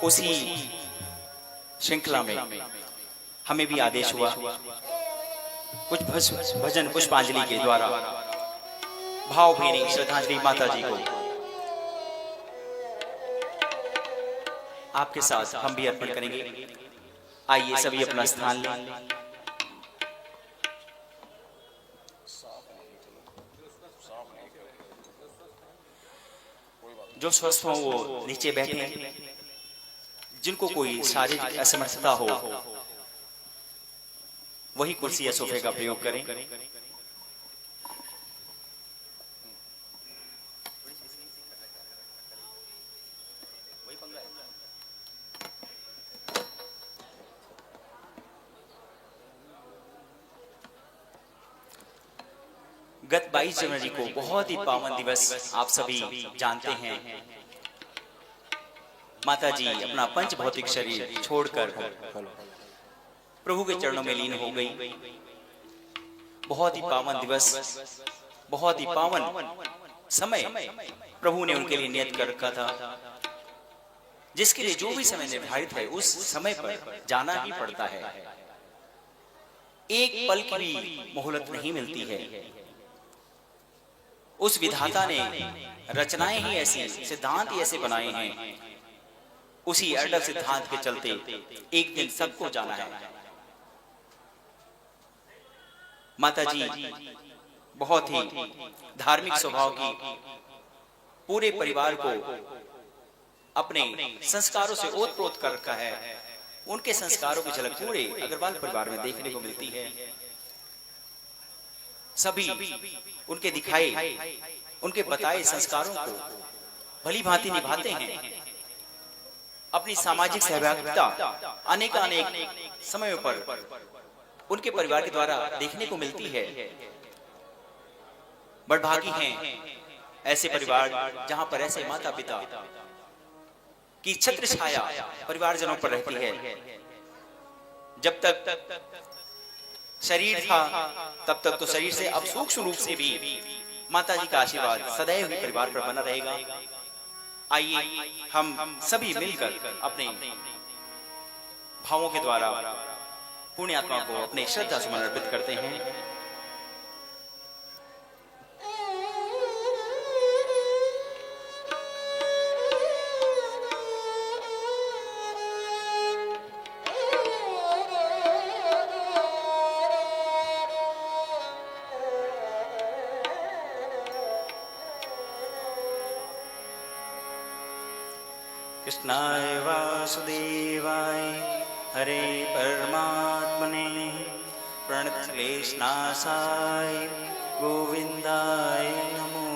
उसी श्रृंखला में हमें भी आदेश हुआ कुछ भजन पुष्पांजलि के द्वारा भावभीनी श्रद्धांजलि माता जी को आपके साथ हम भी अर्पण करेंगे। आइए सभी अपना स्थान लें। जो स्वस्थ हो वो नीचे बैठे हैं, जिनको कोई शारीरिक असमर्थता हो वही कुर्सी या सोफे का प्रयोग करें। गत 22 जनवरी को बहुत ही पावन दिवस आप सभी जानते हैं। माता जी अपना पंच भौतिक शरीर छोड़कर प्रभु के चरणों में लीन हो गई। बहुत ही पावन दिवस, बहुत ही पावन समय प्रभु ने उनके लिए नियत कर रखा था, जिसके लिए जो भी समय निर्धारित है उस समय पर जाना ही पड़ता है। एक पल की भी मोहलत नहीं मिलती है। उस विधाता ने रचनाएं ही ऐसी, सिद्धांत ही ऐसे बनाए हैं। उसी अटल सिद्धांत के चलते एक दिन सबको जाना है। माता जी बहुत ही धार्मिक स्वभाव की, पूरे परिवार को अपने संस्कारों से ओतप्रोत कर रखा है। उनके संस्कारों की झलक पूरे अग्रवाल परिवार में देखने को मिलती है। सभी उनके दिखाए, उनके बताए संस्कारों को भली भांति निभाते हैं। अपनी सामाजिक सहभागिता अनेक समयों पर उनके परिवार के द्वारा देखने को मिलती है। बड़भागी हैं ऐसे परिवार जहां पर ऐसे माता पिता की छत्र छाया परिवारजनों पर रहती है। जब तक शरीर था तब तक तो शरीर से, अब सूक्ष्म रूप से भी माता जी का आशीर्वाद सदैव ही परिवार पर बना रहेगा। आइए हम सभी मिलकर अपने भावों के द्वारा पुण्य आत्मा को अपने श्रद्धा सुमन अर्पित करते हैं। कृष्णाय वासुदेवाय हरे परमात्मने प्रणतक्लेशनाशाय गोविंदाय नमो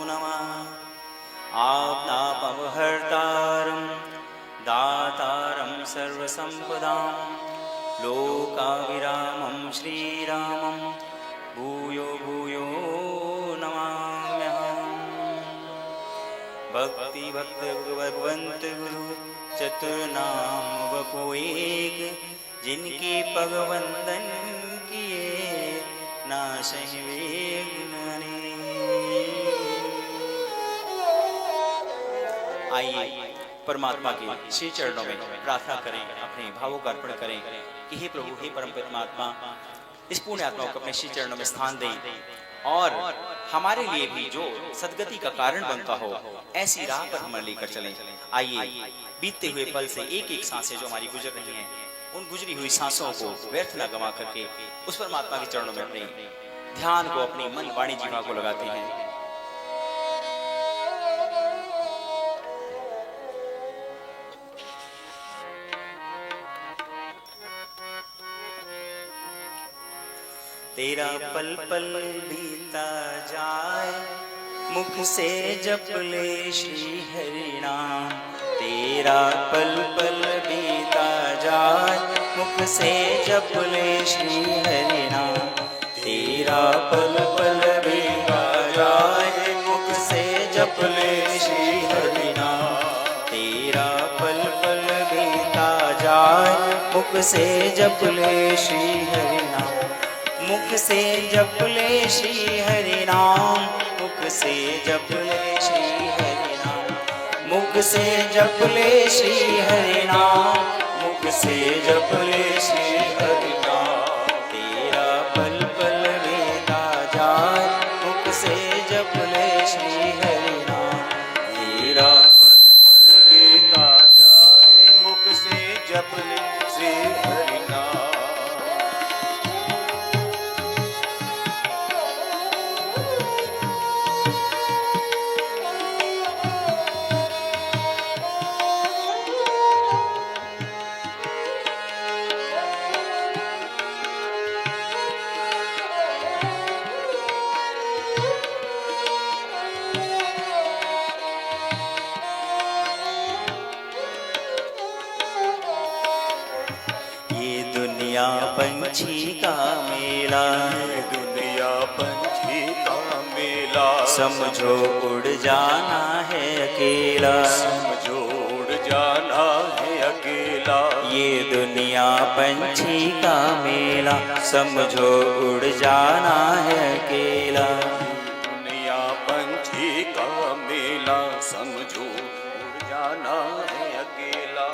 नमः। आपदापहर्तारं दातारं सर्वसंपदां लोकाभिरामं श्रीरामं भूयो भूयो नमाम्यहम्। भक्ति भक्त भगवंत गुरु चतुर्नाम वपो एक, जिनकी पगवंदन किए नाशहि विघ्न। आइए परमात्मा के श्री चरणों में प्रार्थना करें, अपने भावों का अर्पण करें कि हे प्रभु, हे परम परमात्मा, इस पुण्य आत्मा को अपने श्री चरणों में स्थान दें और हमारे लिए भी जो सदगति का कारण बनता हो ऐसी राह पर हम लेकर चलें। आइए बीतते हुए पल से एक एक सांसें जो हमारी गुजर रही हैं, उन गुजरी हुई सांसों को व्यर्थ न गवा करके उस परमात्मा के चरणों में अपने ध्यान को, अपनी मन वाणी जीवा को लगाते हैं। तेरा पल पल बीता जाए, मुख से जप ले श्री हरि नाम। तेरा पल पल बीता जाए, मुख से जप ले श्री हरि नाम। तेरा पल पल बीता जाए, मुख से जप ले श्री हरि नाम। तेरा पल पल बीता जाए, मुख से जप ले श्री हरि नाम। मुख से जप ले श्री हरि नाम, मुख से जप ले श्री हरि नाम। मुख मुख से जप ले श्री हरि नाम, मुख से जप ले श्री हरि नाम। तेरा पल पल बीता जाए, मुख से जप ले श्री हरि नाम। तेरा पल पल बीता जाए, मुख से जप ले श्री हरि नाम। दुनिया पंछी का मेला, दुनिया पंछी का मेला। समझो उड़ जाना है अकेला, समझो उड़ जाना है अकेला। ये दुनिया पंछी का मेला, समझो उड़ जाना है अकेला। दुनिया पंछी का मेला, समझो उड़ जाना है अकेला।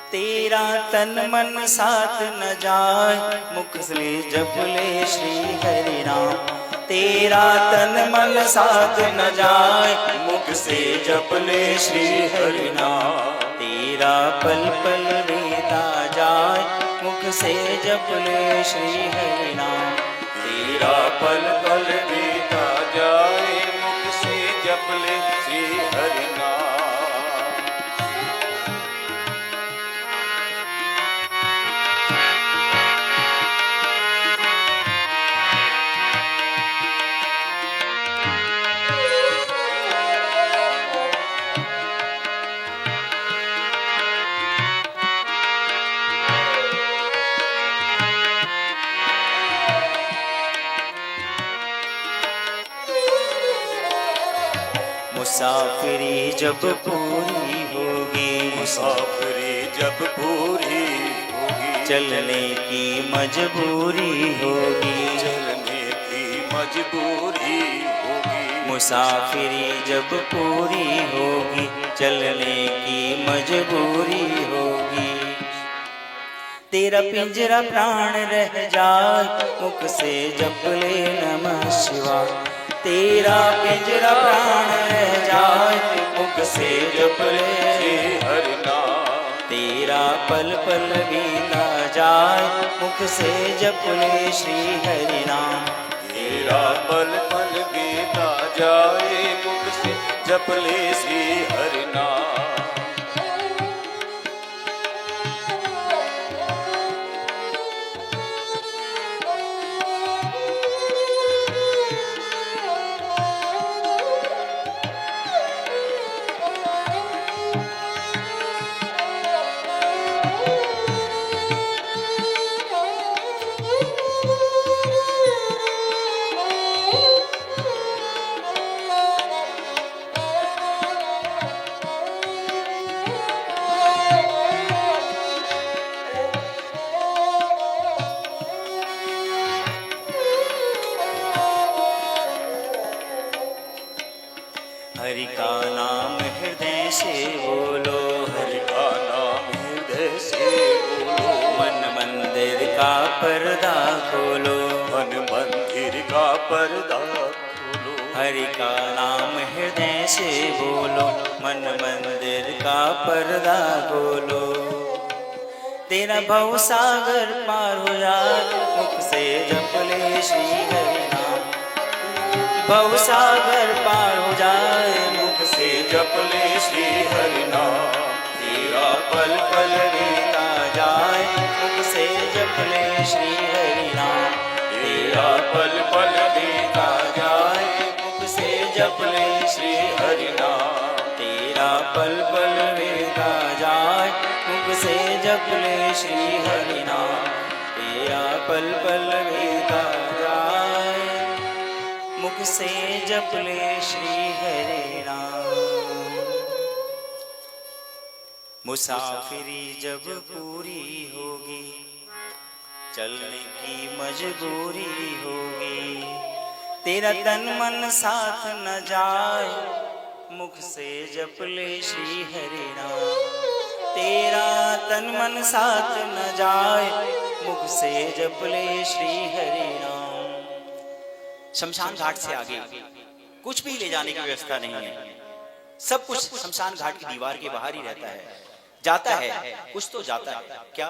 तेरा तन मन साथ न जाए, मुख से जप ले श्री हरि नाम। तेरा तन मन साथ न जाए, मुख से जप ले श्री हरि नाम। तेरा पल पल बीता जाए, मुख से जप ले श्री हरि नाम। तेरा पल पल बीता जाए, मुख से जप ले श्री हरि नाम। मुसाफिरी जब पूरी होगी, मुसाफिरी जब पूरी होगी। चलने की मजबूरी होगी, चलने की मजबूरी होगी। मुसाफिरी जब पूरी होगी, चलने की मजबूरी होगी। तेरा पिंजरा प्राण रह जाए, मुख से जप ले नमः शिवाय। तेरा पिंजरा प्राण रह जाए, मुख से जप ले हरि नाम। तेरा पल पल बीता जाए, मुख से जप ले श्री हरि नाम। तेरा पल पल बीता जाए, मुख से जप ले श्री हरि नाम। हरि का नाम हृदय से बोलो, हरि का नाम हृदय से बोलो। मन मंदिर का पर्दा खोलो, मन मंदिर का पर्दा खोलो। हरि का नाम हृदय से बोलो, मन मंदिर का पर्दा खोलो। तेरा भव सागर पार हो जाए, मुख से जप ले श्री हरि नाम। भव सागर पार हो जाए, मुख से जप ले श्री हरि नाम। तेरा पल पल बीता जाए, मुख से जप ले श्री हरि नाम। तेरा पल पल बीता जाए, मुख से जप ले श्री हरि नाम। तेरा पल पल बीता जाए, मुख से जप ले श्री हरि नाम। तेरा पल पल बीता जाए, मुख से जप ले श्री हरि नाम। मुसाफिरी जब पूरी होगी, चलने की मजबूरी होगी। तेरा तन मन साथ न जाए, मुख से जप ले श्री हरि नाम। तेरा तन मन साथ न जाए, मुख से जप ले श्री हरि नाम। शमशान घाट से आगे कुछ भी ले जाने की व्यवस्था नहीं है, सब कुछ शमशान घाट की दीवार के बाहर ही रहता है। जाता है कुछ तो जाता है, क्या?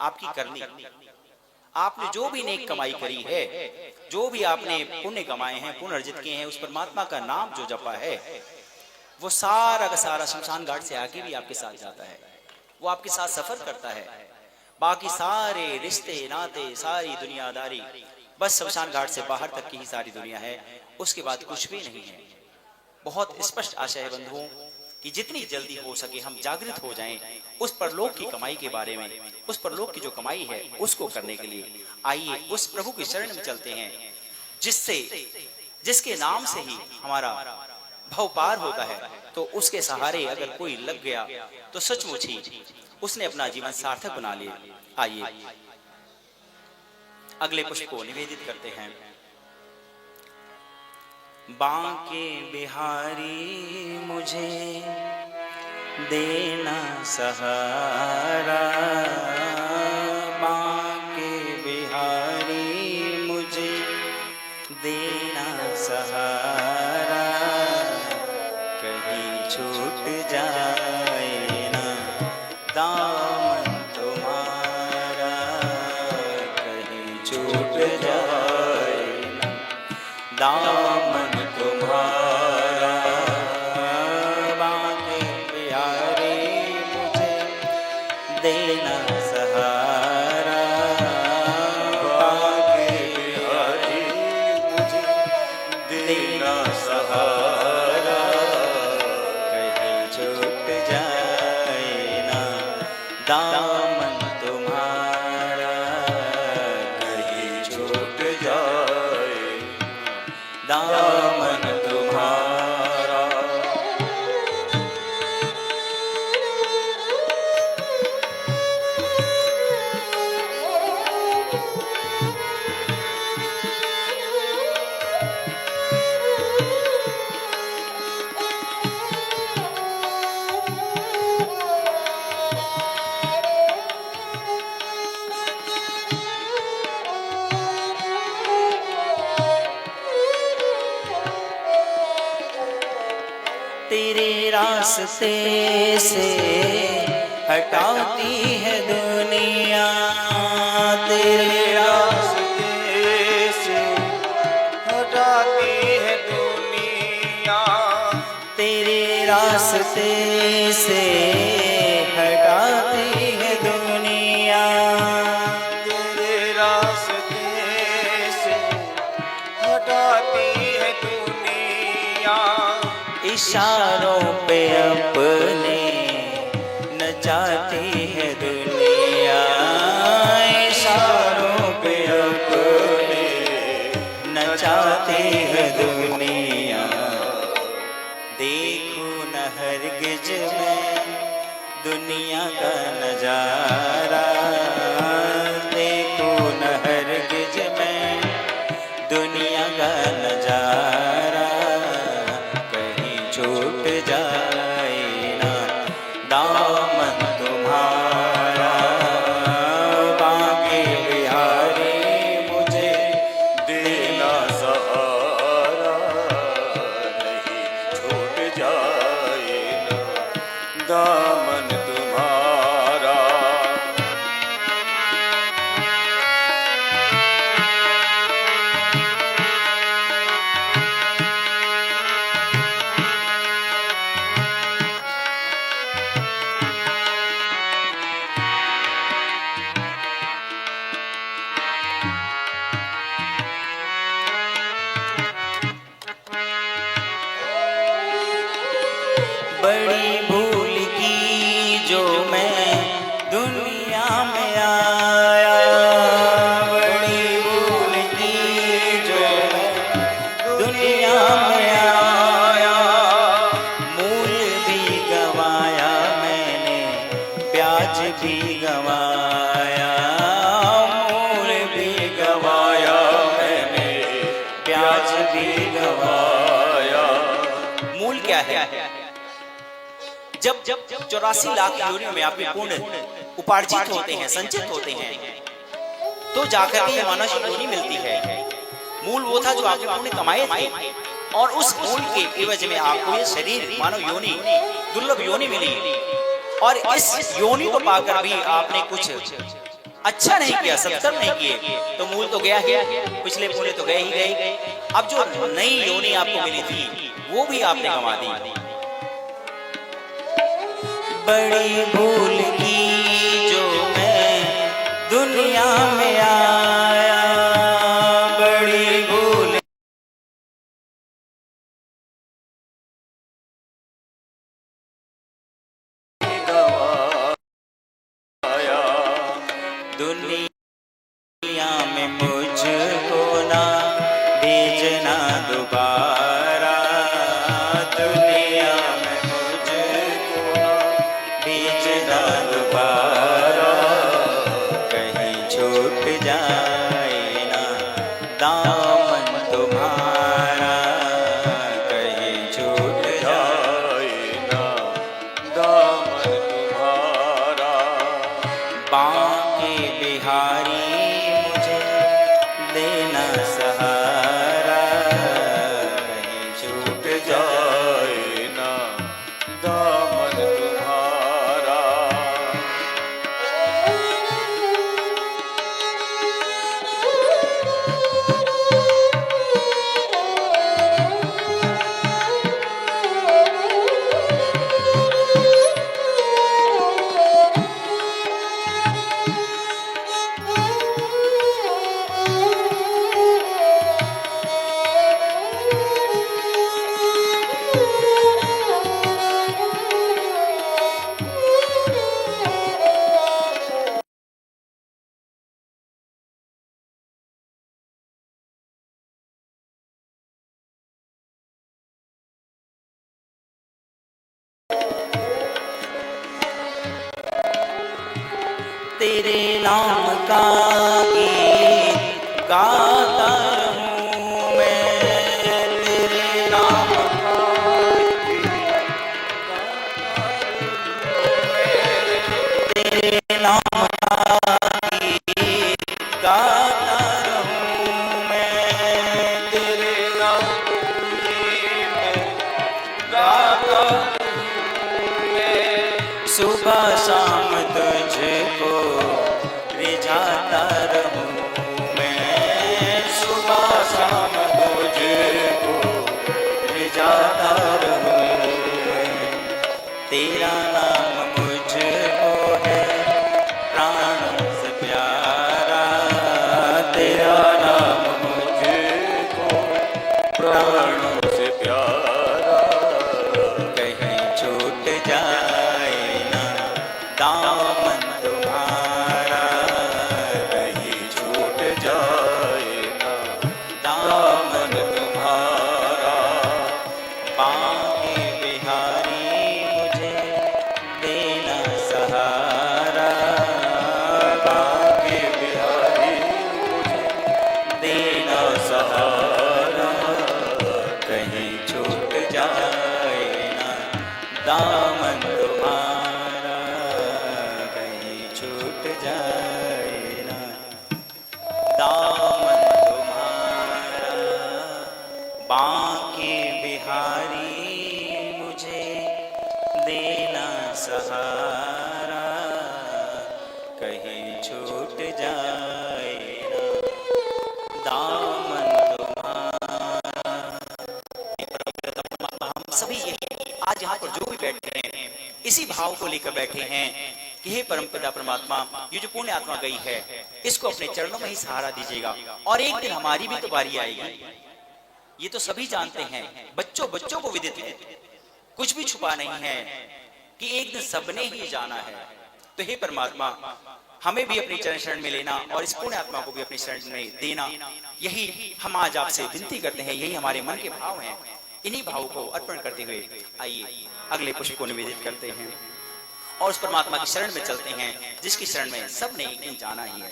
आपकी करनी। आपने जो भी नेक कमाई करी है, जो भी आपने पुण्य कमाए हैं, पुण्य अर्जित किए हैं, उस परमात्मा का नाम जो जपा है, वो सारा का सारा शमशान घाट से आगे भी आपके साथ जाता है। वो आपके साथ सफर करता है। बाकी सारे रिश्ते नाते, सारी दुनियादारी बस शमशान घाट से बाहर तक की ही सारी दुनिया है, उसके बाद कुछ भी नहीं है। बहुत स्पष्ट आशय है बंधुओं कि जितनी जल्दी हो सके हम जागृत हो जाएं उस परलोक की कमाई के बारे में। उस परलोक की जो कमाई है उसको करने के लिए आइए उस प्रभु की शरण में चलते हैं, जिसके नाम से ही हमारा भव पार होता है। तो उसके सहारे अगर कोई लग गया तो सचमुच ही उसने अपना जीवन सार्थक बना लिया। आइए अगले पुष्प को निवेदित करते हैं। बांके बिहारी मुझे देना सहारा, बांके बिहारी मुझे देना सहारा, कहीं छूट जाए ना दामन तुम्हारा, कहीं छूट जाए ना दामन तुम्हारा। बांके बिहारी मुझे देना सहारा, बांके बिहारी मुझे देना सहारा, कहीं छूट जाए ना दामन तुम्हारा, कहीं छूट जाए दामन तुम्हारा। तेरे रास्ते से हटाती है दुनिया, तेरे रास्ते से हटाती है दुनिया, तेरे रास्ते से हटाती है दुनिया, तेरे रास्ते से हटाती है दुनिया। इशारों पे अपने नचाती है दुनिया, इशारों पे अपने नचाती है दुनिया। देखो न हरगिज में दुनिया का नजारा, देखो न हरगिज में दुनिया का नजारा, छूट जाए ना दामन तुम्हारा। बांके बिहारी मुझे देना सहारा, नहीं छूट जाए ना दामन तुम्हारा। बड़ी भूल की जो मैं दुनिया में आया, बड़ी भूल की जो मैं दुनिया में आया, मूल भी गवाया मैंने, ब्याज भी गवाया, मूल भी गवाया मैंने, ब्याज भी गवाया। मूल क्या है? जब 84 लाख योनियों में आपके पुण्य उपार्जित होते हैं, संचित होते हैं, तो जाकर के मानव योनि मिलती है। मूल वो था जो आपने पुण्य कमाए थे, और उस मूल के एवज में आपको ये शरीर मानव योनि, दुर्लभ योनि मिली। और इस योनि को पाकर भी आपने कुछ अच्छा नहीं किया, सत्कर्म नहीं किए, तो मूल तो गया ही, पिछले पुण्य तो गए ही गए। अब जो नई योनि आपको मिली थी वो भी आपने गंवा दी। बड़ी भूल की जो मैं दुनिया में आया, बड़ी भूल गवाया। दुनिया में मुझको ना भेजना दोबारा, दुनिया में मुझको ना भेजना दोबारा, कहीं छूट जाए ना दामन तुम्हारा, कहीं छूट जाए जाए ना दामन तुम्हारा। बांके बिहारी मुझे देना सहारा, कहीं छूट जाए जाए ना दामन तुम्हारा। तेरे नाम का गीत गाता रहूं मैं, तेरे नाम का तेरे नाम का गीत गाता रहूं मैं, तेरे नाम गाता सुबह शाम तुझको रिझाता रहूं मैं, सुबह शाम तुझको रिझाता रहूं मैं। तेरा नाम मुझको है प्राणों से प्यारा, तेरा नाम मुझको प्राणों से प्यारा। कहीं छूट जाए ना दामन तुम्हारा, कहीं छूट जाए ना दामन तुम्हारा। बांके बिहारी मुझे देना सहारा, बांके बिहारी मुझे देना सहारा, कहीं छूट जाए ना दामन तुम्हारा, कहीं छूट जाए ना दामन तुम्हारा। बांके बिहारी मुझे देना सहारा, कहीं छूट जाए ना दामन तुम्हारा। हम सभी यही आज यहाँ पर जो भी बैठे हैं इसी भाव को लेकर बैठे हैं कि हे परमपिता परमात्मा, ये जो पुण्य आत्मा गई है इसको अपने चरणों में ही सहारा दीजिएगा, और एक दिन हमारी भी तो बारी आएगी। ये तो सभी जानते हैं, बच्चों बच्चों को विदित है, कुछ भी छुपा नहीं है कि एक दिन सबने ही जाना है। तो हे परमात्मा, हमें भी अपनी चरण शरण में लेना और इस पुण्य आत्मा को भी अपनी शरण में देना, यही हम आज आपसे विनती करते हैं, यही हमारे मन के भाव हैं। इन्हीं भावों को अर्पण करते हुए आइए अगले पुष्प को निवेदित करते हैं और उस परमात्मा की शरण में चलते हैं जिसकी शरण में सबने एक दिन जाना ही है।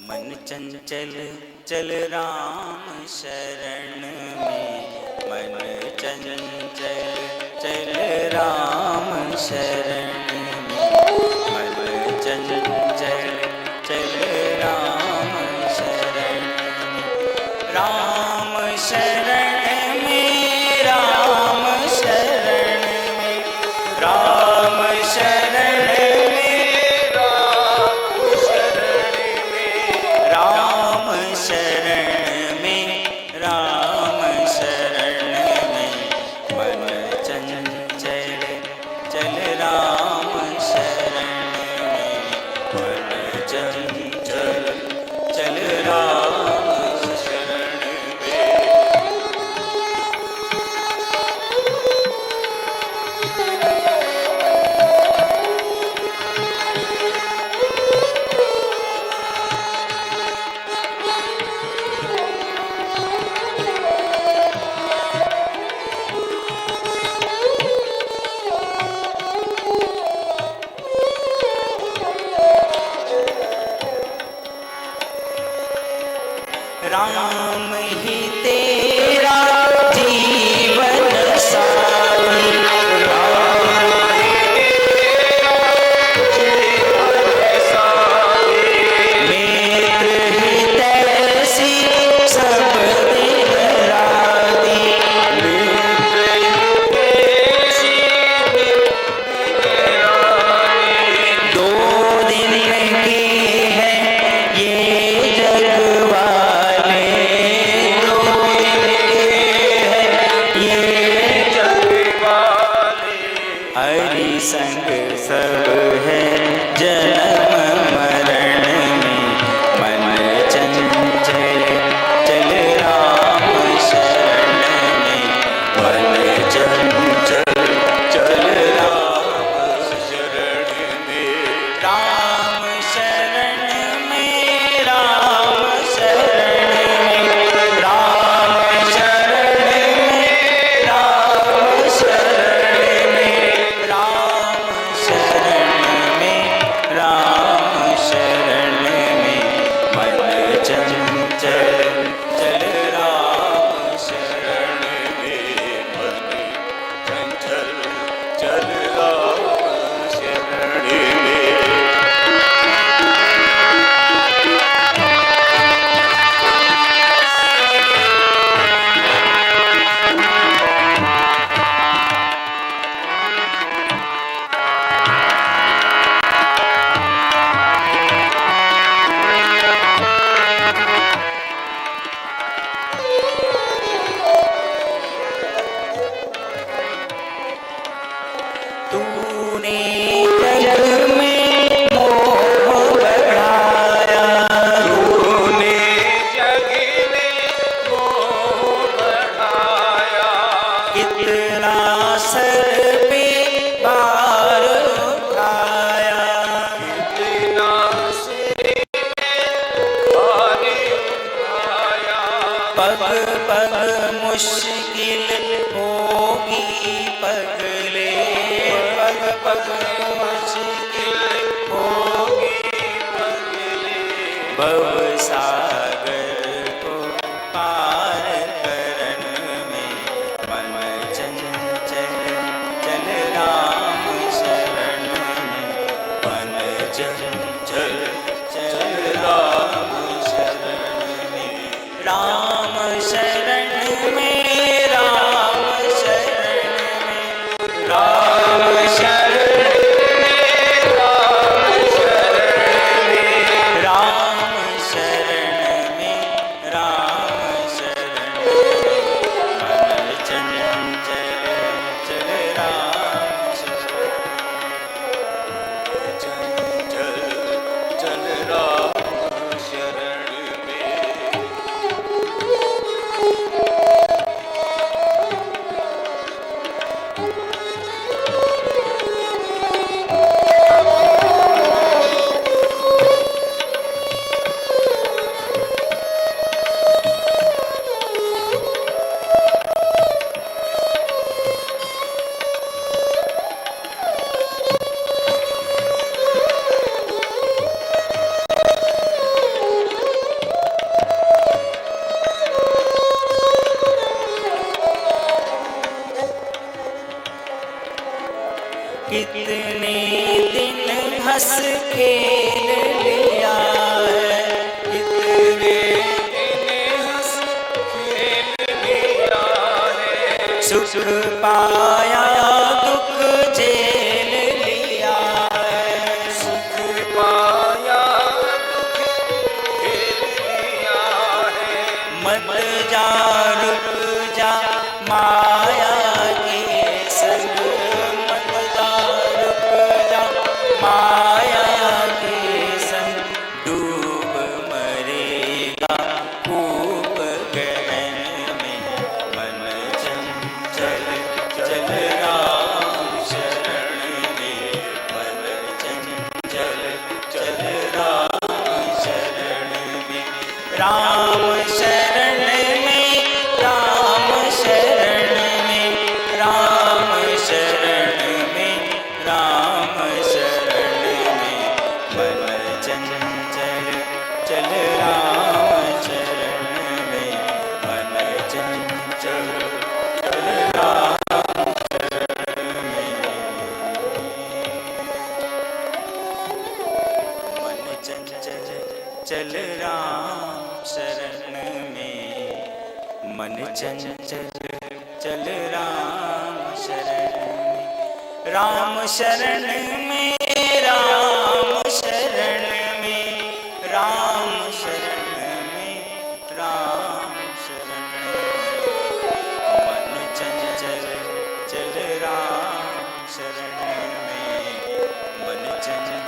मन चंचल चल राम शरण में, मन चंचल चल राम शरण में, मन चंचल चल राम शरण में, राम शरण में, राम शरण में, राम शरण में, राम शरण में, राम शरण में, मन चंचल चल राम शरण में, मन चंचल चल राम शरण में। राम ही तेरा जीवन साथी, राम ही तेरा जीवन साथी, मित्र ही तैसी सब दिन राती, मित्र ही तैसी दो दिन की है ये जग वाले, दो दिन की है ये जग वाले, हरि संग सब है जन्म मरण में, मन चंचल चल राम शरण में, मन चंचल चल राम शरण में, राम शरण में, राम शरण में, राम शरण में, राम शरण में, राम शरण में, राम शरण में, मन चंचल चल राम शरण में, मन चंचल चल राम शरण में। तूने जग में मोह बढ़ाया, तूने जग में मोह बढ़ाया, कितना सर पे भार उठाया, कितना सर पे भार उठाया, पग पग मुश्किल होगी पगले, पग पग मुश्किल होगी पगले, भव सागर को पार करन में, मन चंचल चल राम शरण में, मन चंचल चल राम शरण में, राम शरण में, राम शरण में, राम शरण में, राम शरण में, राम शरण में, कितने दिन हंस खेल लिया है, कितने दिन हंस खेल लिया है, सुख पाया दुख झेल लिया है, सुख पाया दुख झेल लिया है। मत जा रुक जा माया के संग, मत जा रुक जा माया के संग, डूब मरेगा खूब गहन में, मन चंचल चल राम शरण में, मन चंचल चल राम शरण में, राम शरण में, राम शरण में, राम शरण में, राम शरण में, मन चंचल चल राम शरण में, मन चंचल चल राम शरण में, मन चंचल चल राम शरण में, मन चंचल चल राम शरण में, राम शरण में, राम शरण में, राम शरण में, राम शरण में, मन चंचल चल राम शरण में, मन चंचल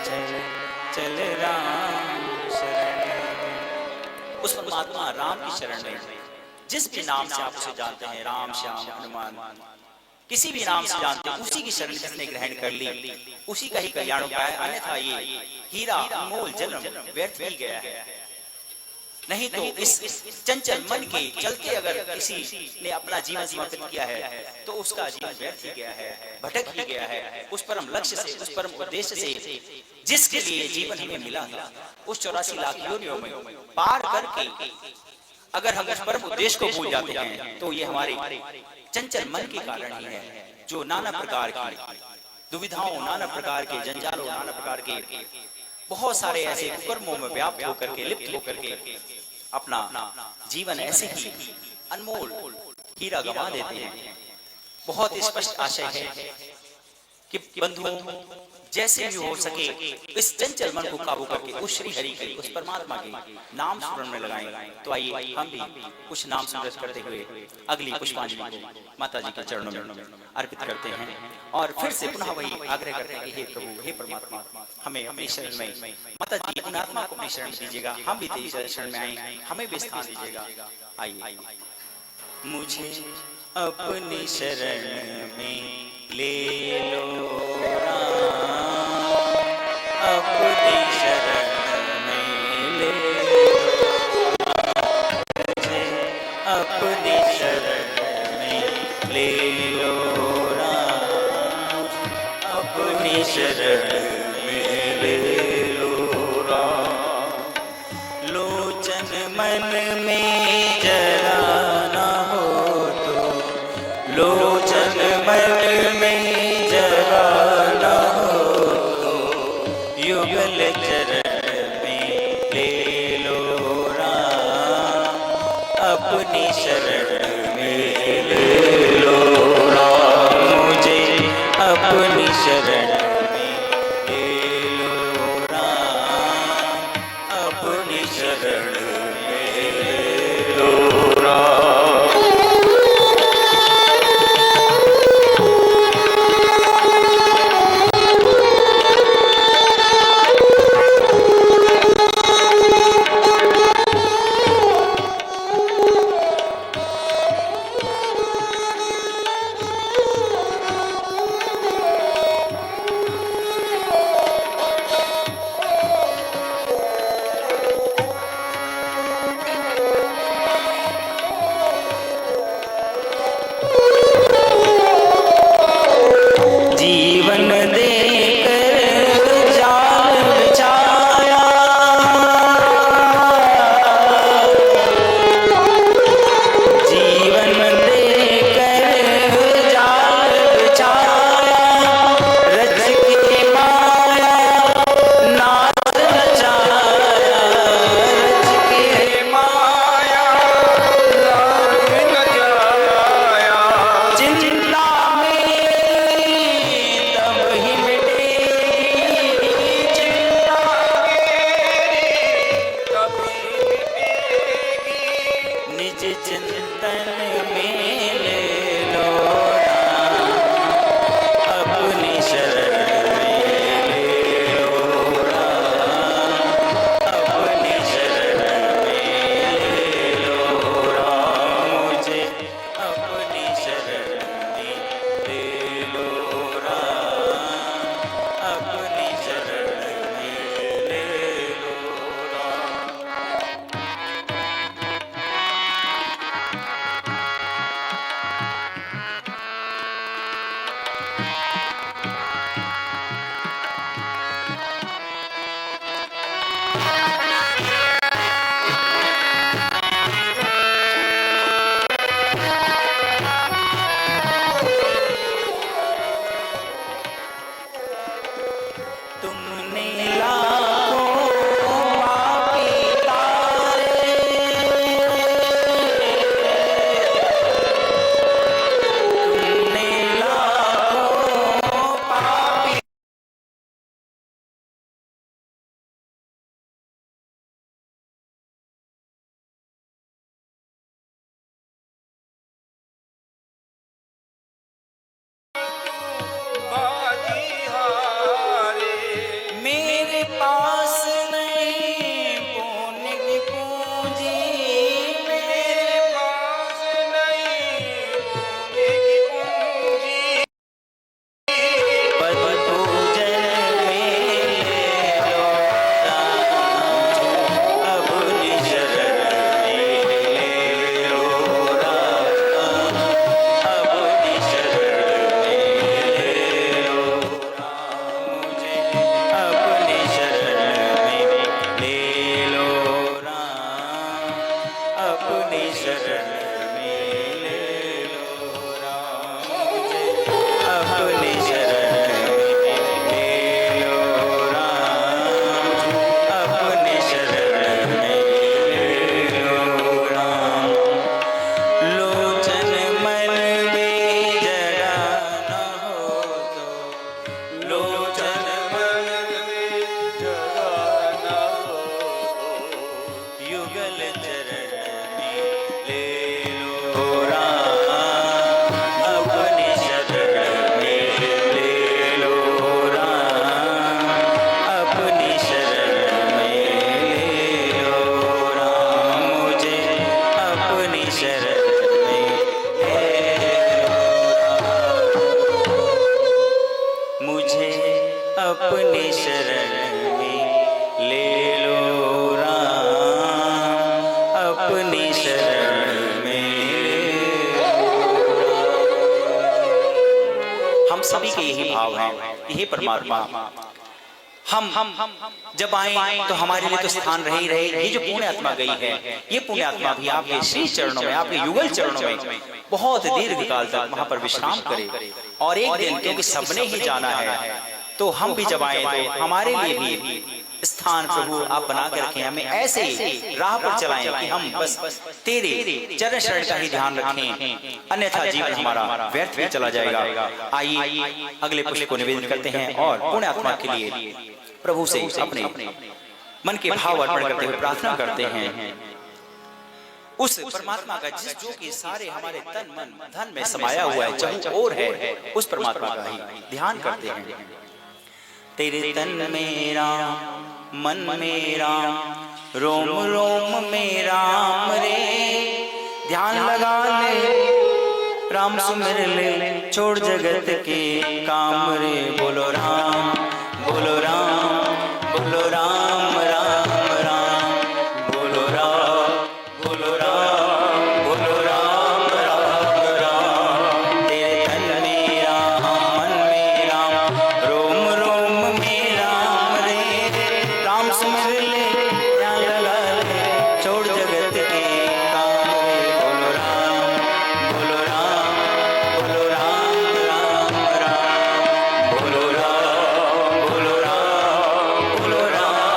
चल राम शरण में। उस परमात्मा राम की शरण में, जिस भी नाम से आप उसे जानते हैं, राम श्याम हनुमान, किसी भी नाम से जानते हैं, उसी की शरण जिसने ग्रहण कर ली, उसी का ही कल्याण उपाय है। अन्यथा ये हीरा अनमोल जन्म व्यर्थ ही गया है। नहीं तो इस चंचल मन के चलते अगर किसी ने अपना जीवन समर्पित किया है तो उसका जीवन व्यर्थ ही गया है, भटक ही गया है उस परम लक्ष्य से, उस परम उद्देश्य से जिसके लिए जीवन हमें मिला है। उस 84 लाख योनियों में पार करके अगर हम उस परम उद्देश्य को भूल जाते हैं तो ये हमारे चंचल मन के कारण ही है, जो नाना प्रकार की दुविधाओं, नाना प्रकार के जंजालों, नाना प्रकार के बहुत सारे ऐसे कुकर्मों में व्याप्त होकर के, लिप्त होकर के अपना जीवन ऐसे ही अनमोल हीरा गंवा देते हैं। बहुत स्पष्ट आशय है कि बंधुओं, जैसे भी हो सके इस चंचल मन को काबू करके उस श्री हरि के, उस परमात्मा के नाम स्मरण में लगाएं। तो आइए हम भी कुछ नाम स्मरण करते हुए अगली पुष्पांजलि को माता जी के चरणों में अर्पित करते हैं और फिर से पुनः वही आग्रह करते हैं कि हे प्रभु, हे परमात्मा, हमें अपनी शरण में, माता जी अपनी आत्मा को अपनी शरण दीजिएगा, हम भी तेरी शरण में आए, हमें भी स्थान दीजिएगा। आइए मुझे अपनी शरण में ले लो राम, अपनी शरण में ले लो, मुझे अपनी शरण में ले लो राम, अपनी शरण में ले लो राम, लोचन मन में जरा ना हो तो, लोचन मन में जरा ना हो तो, युगल चरण में ले लो राम, अपनी शरण में ले लो राम, मुझे अपनी शरण में ले लो राम, अपनी शरण में ले लो शरण में ले लो राम, अपनी शरण में ले लो राम, अपनी शरण में ले लो राम, मुझे अपनी शरण में ले लो राम, अपनी शरण में ले लो राम। तुमने लाखों पापी तारे, तुमने लाखों पापी बाजी हारे, मेरे पास नहीं पुण्य की पूंजी, मेरे पास नहीं पुण्य की पूंजी, पद पूजन में ले लो राम, अपनी शरण में ले लो राम, अपनी शरण में ले लो राम, मुझे अपनी शरण में ले लो राम, अपनी शरण में ले लो राम, मुझे अपनी शरण में ले लो राम, अपनी शरण में ले लो राम। लोचन मन में जगह न हो तो, लोचन मन में जगह न हो, युगल चरण में ले लो राम, अपनी शरण में ले लो राम, अपनी शरण में ले लो राम, मुझे अपनी शरण में ले लो राम, मुझे अपनी शरण में ले लो राम, अपनी शरण में ले लो। हम सभी के यही भाव हैं, यही परमात्मा। हम जब आए तो हमारे लिए तो स्थान रहे ही रहे। ये जो पुण्य आत्मा गई है, ये पुण्य आत्मा भी आपके श्री चरणों में, आपके युगल चरणों में बहुत दीर्घ काल तक वहां पर विश्राम करे। और एक दिन, क्योंकि सबने ही जाना है, तो हम भी जब आए तो हमारे लिए भी स्थान प्रभु आप बना के रखें। हमें ऐसे राह पर चलाएं कि हम बस तेरे चरण शरण का ही ध्यान रखें, अन्यथा जीवन हमारा व्यर्थ भी चला जाएगा। आइए अगले पुष्प को निवेदन करते हैं और पुण्य आत्मा के लिए प्रभु से अपने मन के भाव अर्पण करते हुए प्रार्थना करते हैं। उस परमात्मा का जिस जो कि सारे हमारे तन मन धन में समाया हुआ है, चाहू और है, उस परमात्मा का ही ध्यान करते हैं। तेरे तन में राम, मन में राम, रोम रोम में राम रे, ध्यान लगा ले राम सुमिर ले, छोड़ जगत के काम रे। बोलो राम, बोलो राम, बोलो राम राम राम, बोलो राम, बोलो राम, बोलो राम राम राम। तेरे तन में राम, मन में राम, रोम रोम में राम रे, राम सुमिर ले, ध्यान लगा ले, छोड़ जगत के काम रे। बोलो राम, बोलो राम, बोलो राम राम राम, बोलो राम, बोलो राम, बोलो राम।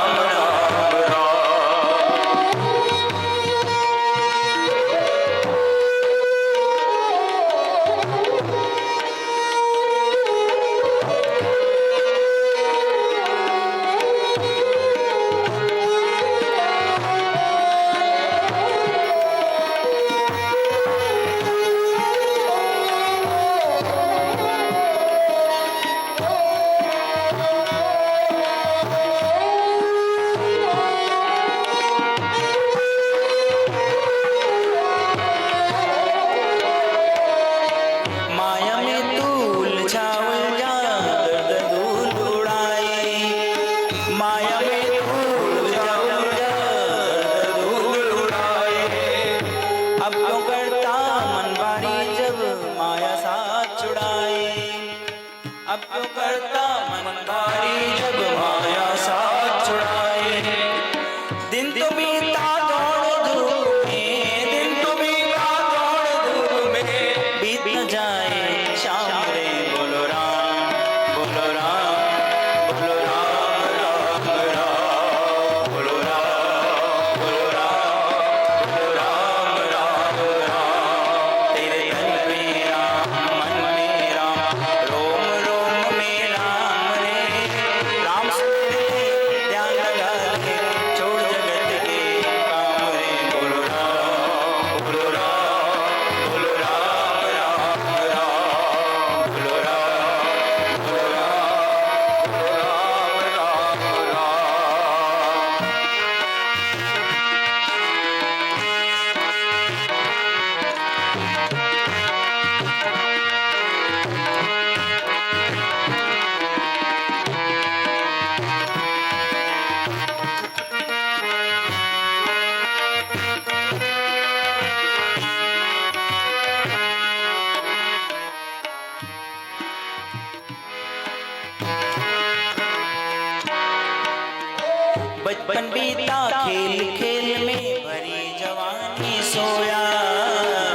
बचपन बीता खेल खेल में भरी जवानी सोया।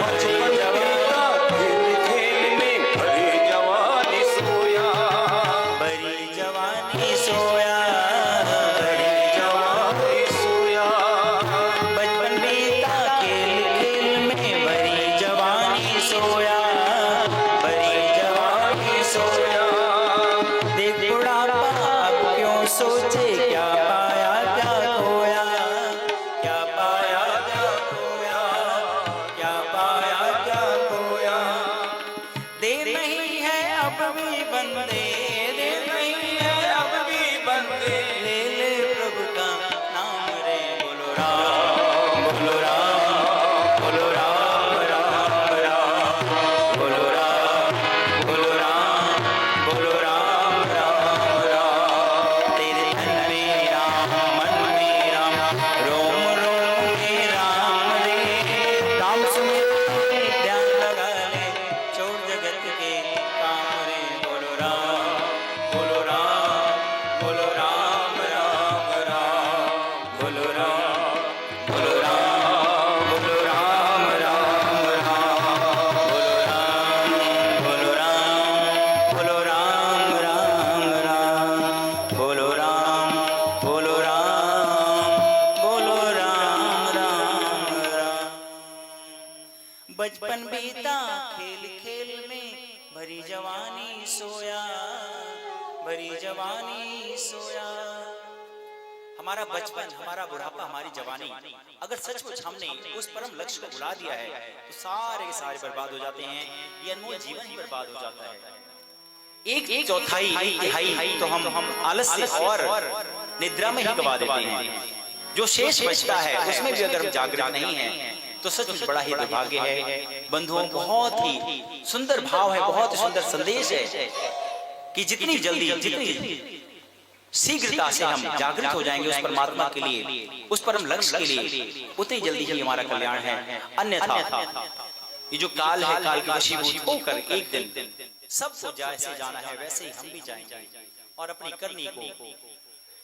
बचपन बीता खेल खेल में भरी जवानी सोया। भरी जवानी सोया। भरी जवानी सोया। बचपन बीता खेल खेल में भरी जवानी सोया। भरी जवानी सोया। देख बुढ़ापा अब क्यों सोचे, क्या पाया क्या खोया। क्या पाया क्या खोया। क्या पाया क्या खोया। देर नहीं है अब भी बंदे, देर नहीं है अब भी बंदे, ले ले प्रभु का नाम रे। बोलो राम बोलो राम बोलो राम राम राम। बोलो राम बोलो राम बोलो राम राम राम। तेरे धन में राम मन में राम, रोम रोम में राम रे। राम सुने ध्यान लगा ले, छोड़ जगत के काम रे। बोलो राम बोलो राम बोलो राम राम राम। बोलो राम बोलो राम बोलो राम राम राम। बोलो राम बोलो राम बोलो राम राम राम। बोलो राम बोलो राम बोलो राम राम राम। बचपन बीता खेल खेल में भरी जवानी सोया। भरी जवानी सोया। हमारा बचपन, हमारा बुढ़ापा, हमारी जवानी अगर सचमुच हमने उस परम लक्ष्य को भुला दिया है तो सारे के सारे बर्बाद हो जाते हैं। ये अनमोल जीवन ही बर्बाद हो जाता है। एक चौथाई एक तिहाई तो हम आलस्य और निद्रा में ही गवा देते हैं। जो शेष बचता है उसमें भी अगर हम जागृत नहीं है तो सचमुच बड़ा ही दुर्भाग्य है। बंधुओं, बहुत ही सुंदर भाव है, बहुत ही सुंदर संदेश है कि जितनी जल्दी जितनी शीघ्रता से हम जागृत हो जाएंगे उस परमात्मा के लिए, उस परम लक्ष्य के लिए, उतनी जल्दी ही हमारा कल्याण है। अन्यथा ये जो काल है, काल के वशीभूत होकर एक दिन सबको जैसे जाना है वैसे ही हम भी जाएंगे और अपनी करनी को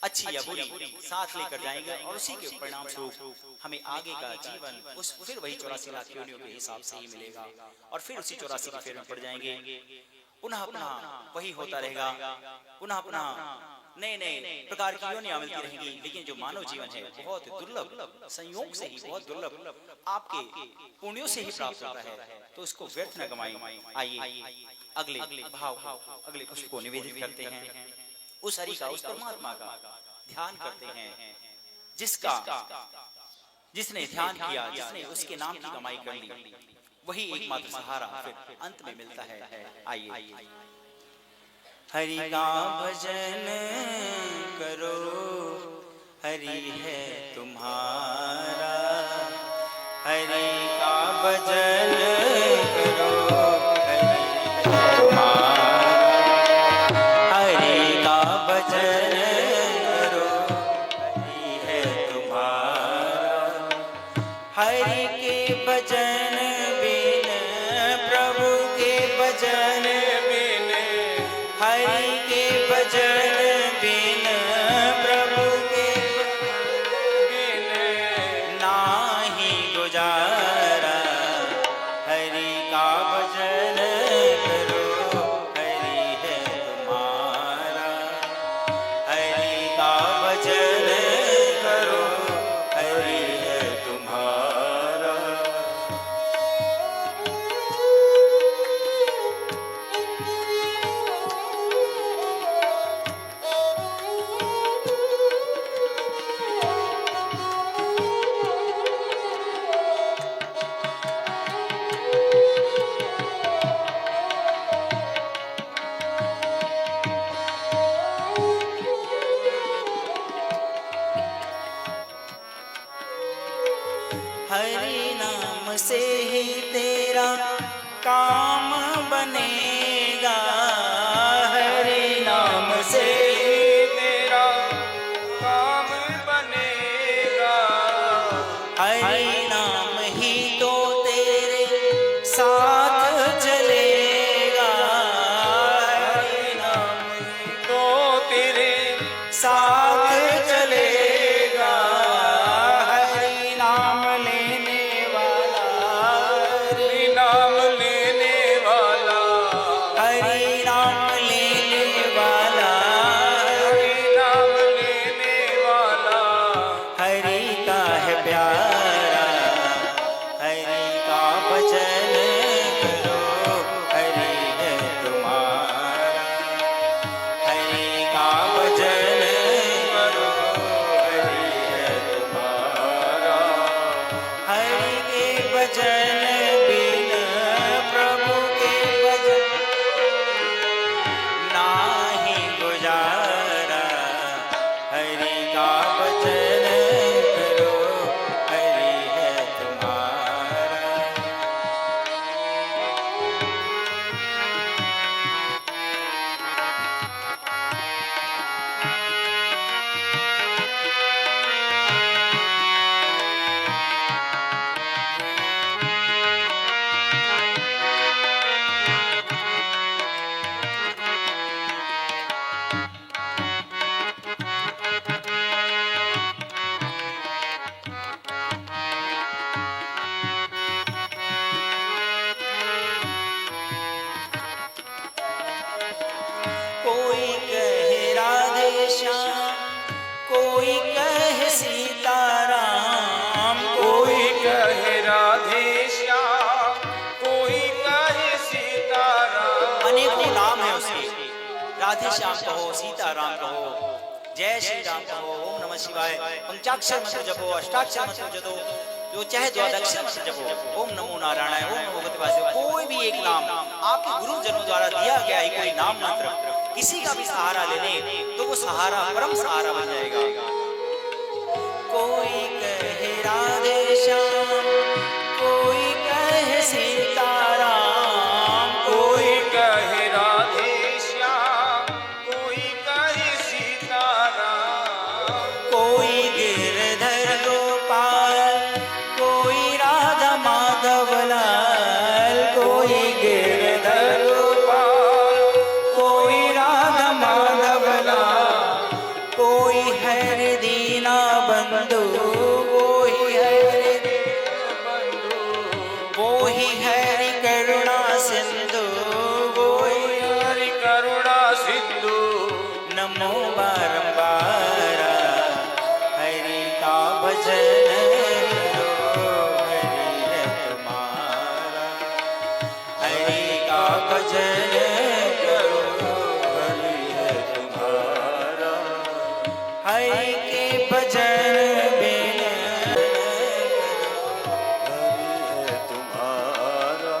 अच्छी या बुरी साथ लेकर जाएंगे और उसी के परिणाम स्वरूप हमें आगे का जीवन उस फिर वही 84 लाख योनियों के हिसाब से ही मिलेगा और फिर उसी 84 की फेर में पड़ जाएंगे। पुनः पुनः वही होता रहेगा, पुनः पुनः नए नए प्रकार की योनियां मिलती रहेंगी। लेकिन जो मानव जीवन है बहुत दुर्लभ, संयोग से ही बहुत दुर्लभ, आपके पुण्यों से ही प्राप्त होता है, तो उसको व्यर्थ न गवाएं। आइए अगले भाव अगले पुष्प को निवेदित करते हैं। उस हरि का, उस परमात्मा का ध्यान करते हैं जिसने ध्यान किया, जिसने उसके नाम की कमाई कर ली, वही एकमात्र सहारा फिर अंत में मिलता है। आइए हरि का भजन करो, हरि है तुम्हारा। हरि का भजन करो, हरि है तुम्हारा। हरि का भजन करो, हरि है तुम्हारा। हरि के भजन बिन, प्रभु के भजन बिन, हरि के भजन बिन, प्रभु के बिन नाही गुजारा। हरि का भजन करो, हरि है तुम्हारा। हरि का भजन करो, हरि है तुम्हारा। हरि नाम से ही तेरा काम बनेगा। हरि नाम से ही तेरा काम बनेगा। हरि नाम ही तो तेरे साथ चलेगा। हरि नाम ही तो तेरे साथ चलेगा। राधे श्याम कहो, सीताराम कहो, जय श्री राम कहो, ओम नमः शिवाय, पंचाक्षर मंत्र जपो, अष्टाक्षर मंत्र जपो, जो चाहे द्वादक्षर मंत्र जपो, ओम नमो नारायणाय, ओम नमो भगवते वासुदेवाय, कोई भी एक नाम आपके गुरुजनों द्वारा दिया गया है, कोई नाम मंत्र किसी का भी सहारा ले ले तो वो सहारा परम सहारा बन जाएगा। कोई कहे राधे श्याम, कोई कहे सीताराम, कोई कहे राधे श्याम, कोई कहे सीताराम, कोई गिरधर गोपाल, कोई राधा माधव लाल, कोई गिरधर गोपाल, कोई राधा माधव लाल, कोई हरि दीना बंधु, कोई हरि बंधु, वो ही हरि करुणा सिंधु, वो ही हरि करुणा सिंधु, नमो बारंबार हरि का भजन करो, हरि है तुम्हारा, हरि का भजन करो, हरि है तुम्हारा, हरि के भजन बिन हरि है तुम्हारा।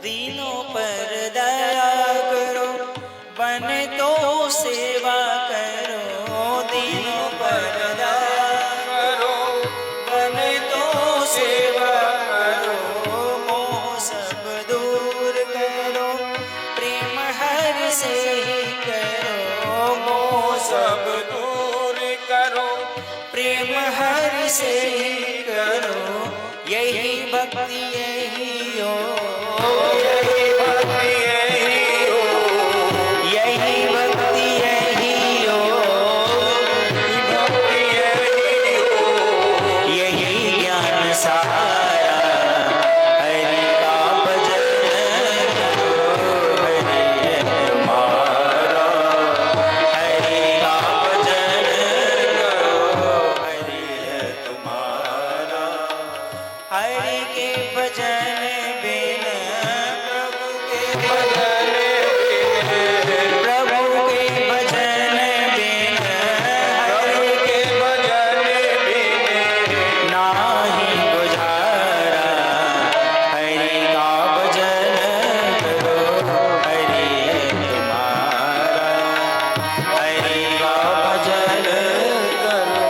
दीनों पर दया करो, बने तो सेवा करो, दीनों पर दया करो, बने तो सेवा करो, मोह सब दूर करो, प्रेम हर से ही करो, मोह सब दूर करो, प्रेम हर से ही करो, यही भक्ति यही हो, यही भक्ति यही हो, यही भक्ति यही हो, भक्ति यही हो, यही ज्ञान सहारा, हरि का भजन करो, हरि है तुम्हारा, हरि का भजन करो, हरि है तुम्हारा, हरि के भजन बिन प्रभु के भजन बिन हरि के भजन बिन नाही गुजारा, हरि का भजन करो, हरि है तुम्हारा, हरि का भजन करो,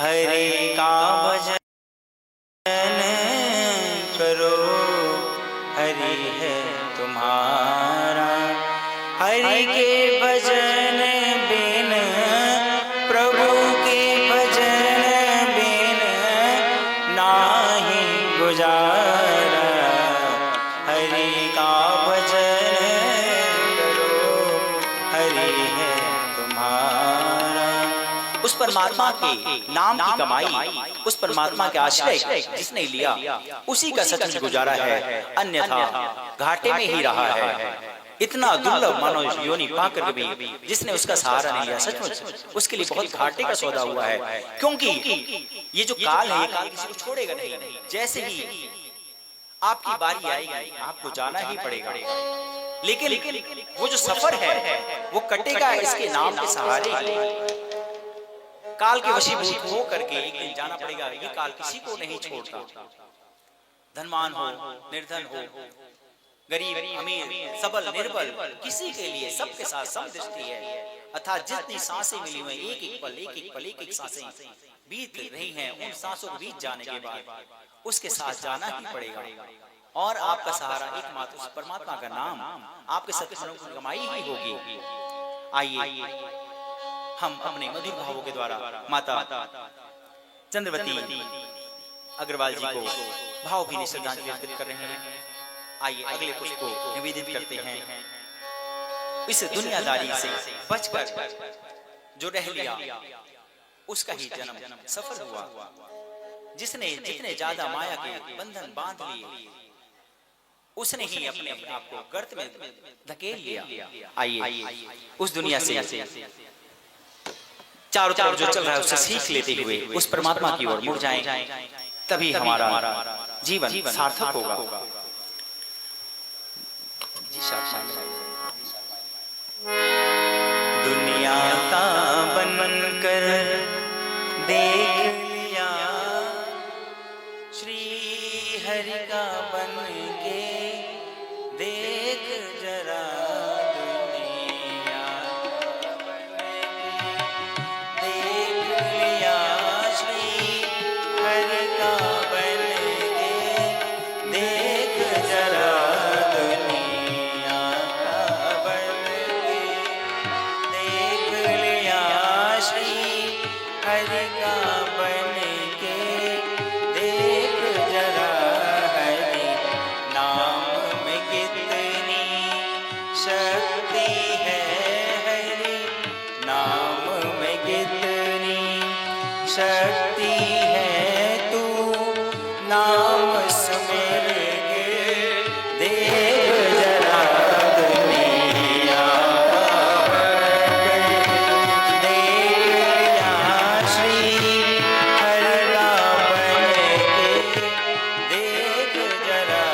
हरि का भजन करो, हरि है तुम्हारा, हरि के भजन बिन प्रभु के भजन बिन नाही गुजारा, हरि का भजन करो, हरि है तुम्हारा। उस परमात्मा के नाम की कमाई, उस परमात्मा के आश्रय जिसने लिया उसी का सचमुच गुजारा है, अन्यथा घाटे में ही रहा है। इतना दुर्लभ मानव योनि पाकर भी जिसने उसका सहारा नहीं लिया, सचमुच उसके लिए बहुत घाटे का सौदा हुआ है। क्योंकि ये जो काल है, ये काल किसी को छोड़ेगा नहीं। जैसे ही आपकी बारी आएगी आपको जाना ही पड़ेगा, लेकिन वो जो सफर है वो कटेगा इसके नाम के सहारे। काल के वशीभूत हो करके एक दिन जाना पड़ेगा। ये काल किसी को नहीं छोड़ता, धनवान हो निर्धन हो, गरीब अमीर, सबल निर्बल, किसी के लिए सबके साथ समदृष्टि है। अर्थात जितनी सांसें मिली हुई, एक एक पल एक एक सांसें बीत रही हैं, उन सांसों को बीत जाने के बाद उसके साथ जाना ही पड़ेगा। और आपका सहारा एकमात्र उस परमात्मा का नाम, आपके सत्संग की कमाई ही होगी। आइए हम अपने मधुर भावों के द्वारा माता चंद्रवती अग्रवाल जी को भावभीनी श्रद्धांजलि अर्पित कर रहे हैं। आइए अगले पुष्प को निवेदित करते हैं। इस दुनियादारी से बचकर जो रह लिया उसका ही जन्म सफल हुआ। जिसने जितने ज्यादा माया के बंधन बांध लिए उसने ही अपने आप को गर्त में धकेल लिया। आइए उस दुनिया से चारों तरफ जो चल रहा है उससे सीख लेते हुए उस परमात्मा की ओर मुड़ जाएं, तभी हमारा जीवन सार्थक होगा। दुनिया का बन कर देख लिया, श्री हरि का बन के देख जरा। दुनिया देख लिया, श्री हरि का बन के देख जरा। दुनिया का बन के देख लिया, श्री हरि का बन के देख जरा। हरि नाम में कितनी शक्ति है, हरि नाम में कितनी शक्ति है। तू नाम सुमिर के देख जरा। दुनिया देख लिया, श्री हरि का बन के देख जरा।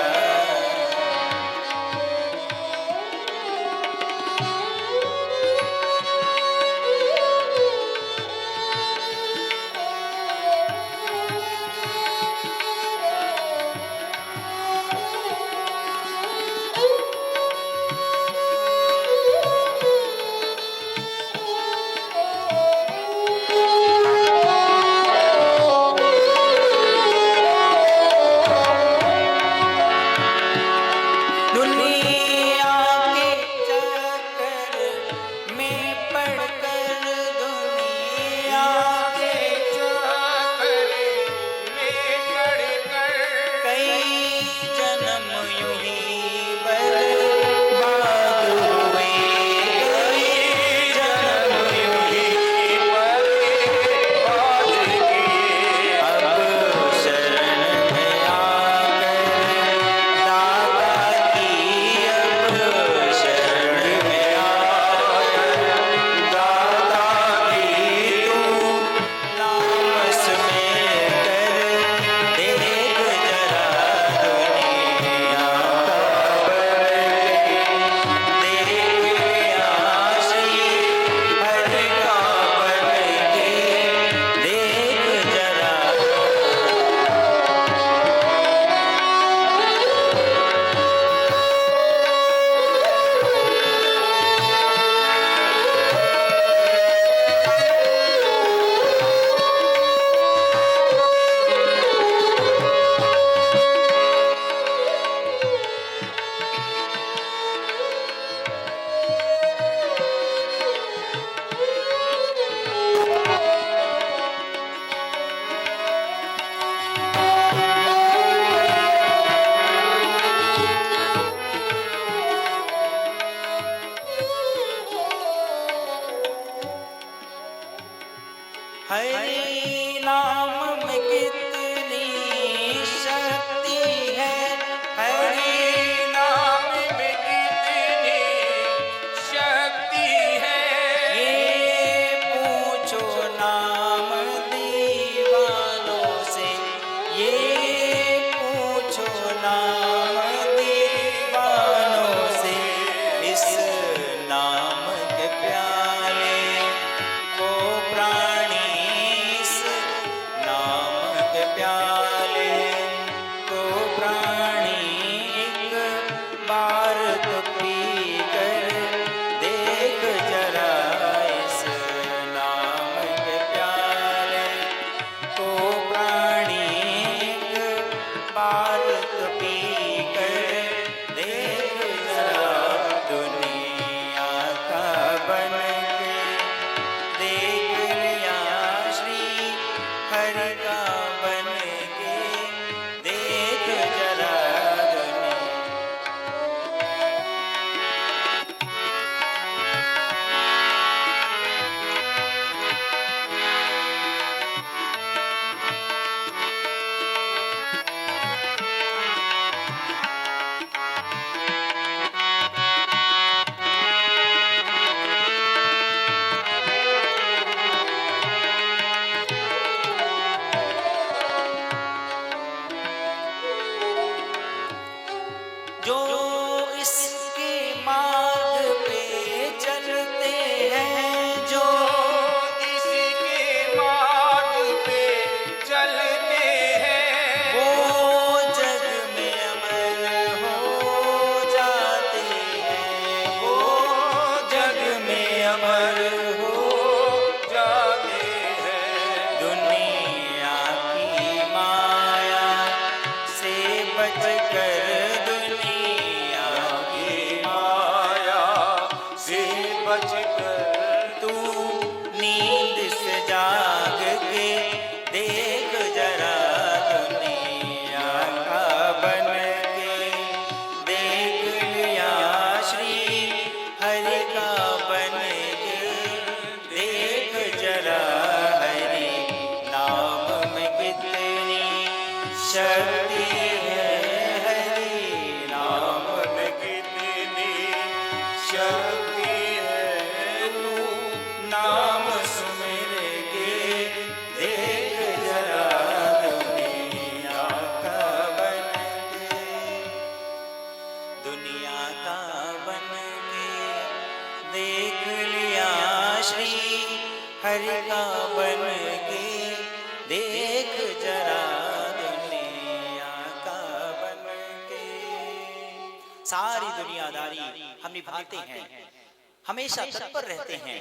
बात पी कर देख जरा दुनिया का बन के, देख लिया श्री हरि का बन के, देख जरा दुनिया। जो इसके मार्ग पे चलते हैं, जो इसके मार्ग पे चलते हैं, वो जग में अमर हो जाते हैं, वो जग में अमर हो जाते हैं। दुनिया की माया से बचकर, दुनिया की माया से बचकर तू नींद से जाग के देख जरा दुनिया का बन के, देख लिया श्री हरि का बन के, देख जरा हरि नाम में कितनी शक्ति है, हरि नाम में कितनी शक्ति है। तू नाम सुमिर के देख जरा दुनिया का बन के, दुनिया का बन के, देख लिया श्री हरि का बन के, देख जरा दुनिया का बन के। सारी दुनियादारी हम निभाते हैं, हमेशा तत्पर रहते हैं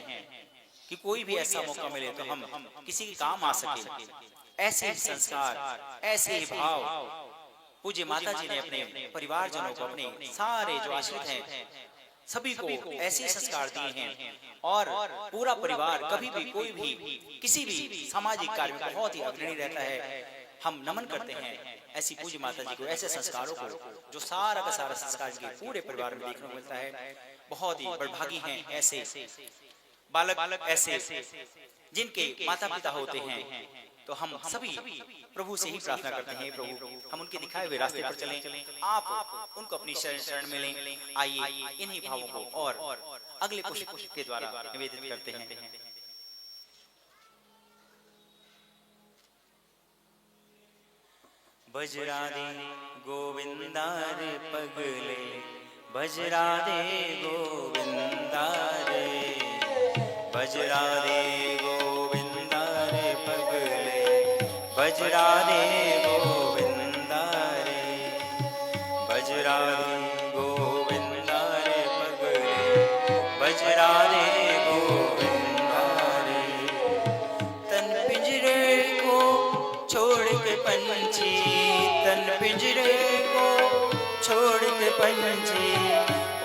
कि कोई भी ऐसा मौका मिले तो हम किसी के काम आ सके। ऐसे ही संस्कार, ऐसे ही भाव पूज्य माता जी ने अपने परिवारजनों को, अपने सारे जो आश्रित हैं सभी को ऐसे ही संस्कार दिए हैं। और पूरा परिवार कभी भी कोई भी किसी भी सामाजिक कार्य में बहुत ही अग्रणी रहता है। हम नमन करते हैं ऐसी पूज्य माता जी को, ऐसे संस्कारों को जो सारा का सारा संस्कार के पूरे परिवार में देखने को मिलता है। बहुत ही बड़भागी हैं ऐसे बालक, ऐसे जिनके माता पिता होते हैं। तो हम सभी प्रभु से ही प्रार्थना करते हैं, प्रभु हम उनके दिखाए हुए रास्ते पर चलें, आप उनको अपनी शरण में लें। आइए इन्हीं भावों को और अगले पुष्प के द्वारा निवेदित करते हैं। बजरादे गोविंदा रे पगले, बजरादे गोविंदा रे, बजरादे गोविंदा रे पगले, बजरादे गोविंदा रे, बजरादे गोविंदा रे पगले, बजरादे गोविंदा रे। तन पिंजरे को छोड़ के पंछी, तन पिंजरे को छोड़ के पंछी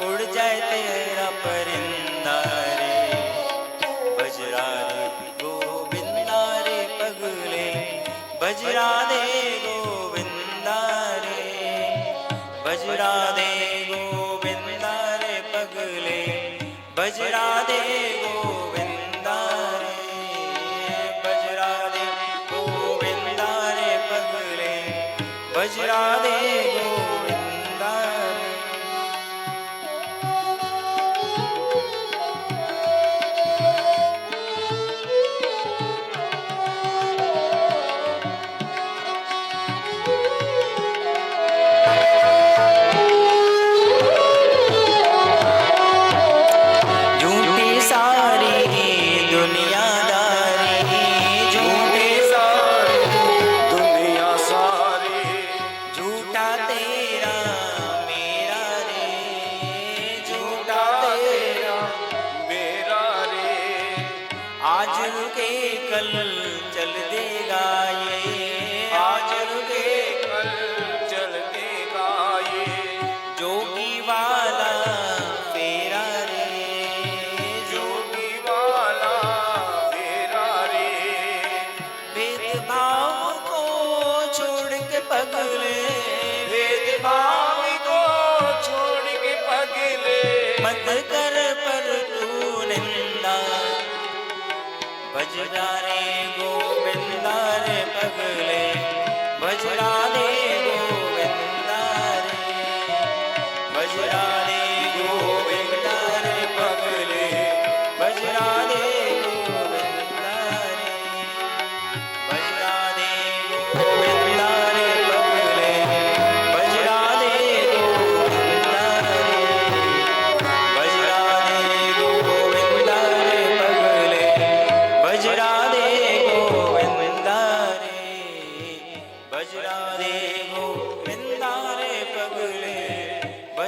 उड़ जाए तेरा परिंदा रे। बजरादे गोविंदा रे पगले, बजरादे गोविंदा रे, बजरादे गोविंदा रे पगले, बजरादे गोविंदा रे, बजरादे गोविंदा रे पगले, बजरादे गोविंदा रे। झूठी सारी दुनियादारी, झूठी सारी दुनिया सारी, झूठा तेरा मेरा रे, झूठा तेरा मेरा रे। आज रुके कल चल देगा ये, आज रुके कल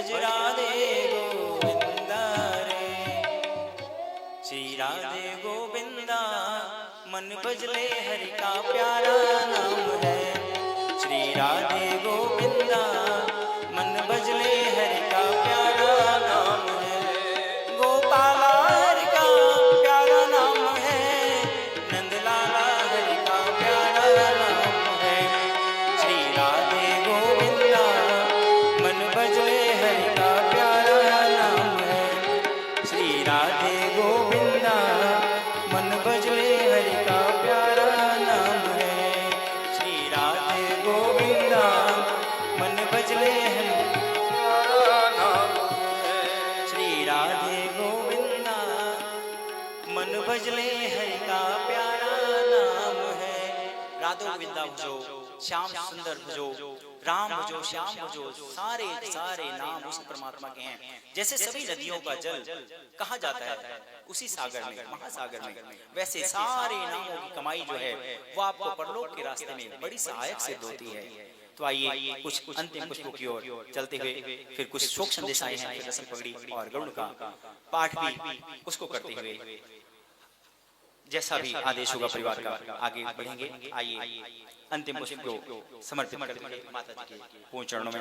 भज राधे गोविंदा रे। श्री राधे गोविंदा मन भजले हरि का प्यारा नाम है। श्री राधे गोविंदा मन भजले हरि का प्यारा नाम है। गोपाला हरि का प्यारा नाम है। नंदलाला हरि का प्यारा नाम है। श्री राधे गोविंदा मन भजले हरि का प्यारा नाम है। श्री राधे गोविंदा मन भजले हरि का प्यारा नाम है। श्री राधे गोविंदा मन भजले हरि प्यारा नाम है। श्री राधे गोविंदा मन भजले हरि का प्यारा नाम है। राधो गोविंदा भजो, श्याम सुंदर भजो, राम भजो, श्याम भजो, सारे सारे नाम उस परमात्मा के हैं। जैसे सभी नदियों का जल कहा जाता है उसी सागर में, महासागर में, वैसे सारे नामों की कमाई जो है वो आपको परलोक के रास्ते में बड़ी सहायक सिद्ध होती है। तो आइए कुछ अंतिम पुष्पों की ओर चलते हुए फिर कुछ शोक संदेश आए हैं, फिर रसम पगड़ी और गरुड़ का पाठ भी उसको करते हुए जैसा भी आदेश होगा परिवार का आगे बढ़ेंगे। आइए अंतिम पुष्प को समर्पित करते हुए माता जी के पूर्ण चरणों में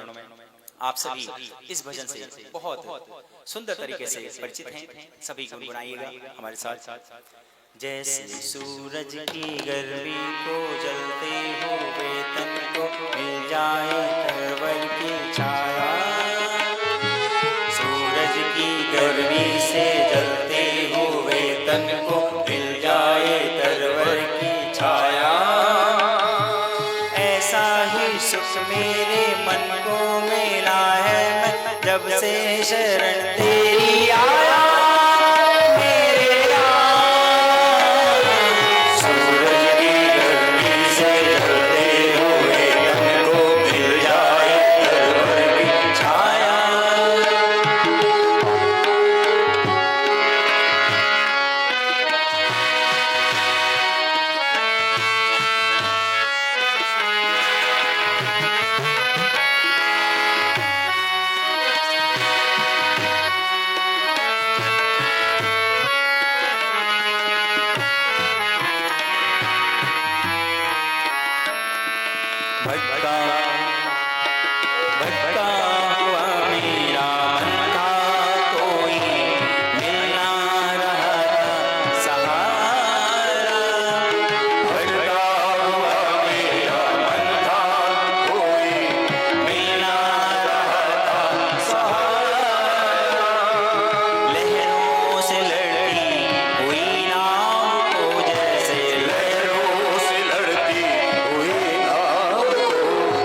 आप सभी इस भजन से बहुत सुंदर तरीके से परिचित हैं। सभी गुनगुनाइएगा हमारे साथ। जैसे सूरज की गर्मी को जलते हुए तन को मिल जाए तरवर की छाया। सूरज की गर्मी से जलते हुए तन को मिल जाए तरवर की छाया। ऐसा ही सुख मेरे मन को मिला है, मैं जब से शरण तेरी आया। मेरे राम सूरज की गर्मी से जलते हुए तन को मिल जाए तरवर की छाया। भटका भटका हुआ मेरा मन था, कोई मिल ना रहा था सहारा। भटका हुआ मेरा मन था, कोई मिल ना रहा था सहारा। लहरों से लड़ती हुई नाव को जैसे, लहरों से लड़ती हुई नाव को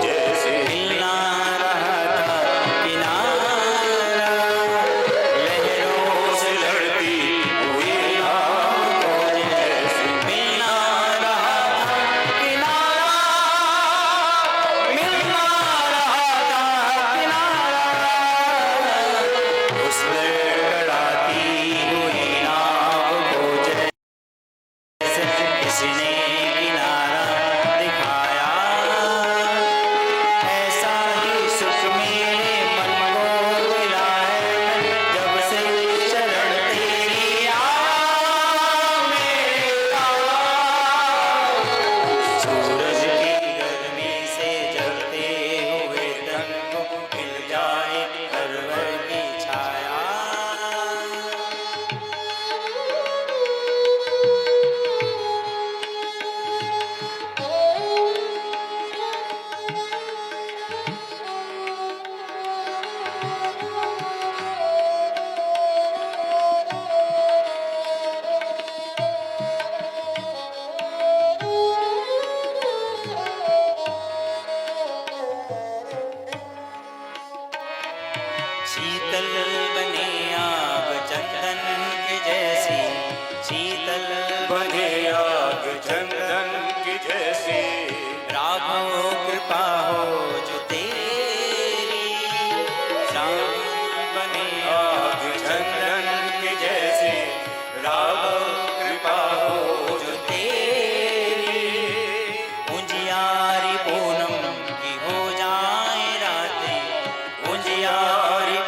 जैसे मिल ना रहा था किनारा। लहरों से लड़ती हुई नाव को जैसे मिल ना रहा था किनारा। मिल ना रहा था किनारा। उस लड़खड़ाती हुई नाव को जैसे किसने किनारा दिखाया। ऐसा ही सुख मेरे मन को मिला है, जब से शरण तेरी आया। मेरे राम सूरज की गर्मी से जलते हुए तन को मिल जाए तरवर की छाया। शीतल बने आग चंदन के जैसी, शीतल बने आग चंदन की जैसी। राघो कृपा हो जो तेरी। श्याम बने आग चंदन की जैसी। राघव कृपा हो जो तेरी। उजियारी पूनम की हो जाए रातें, उजियारी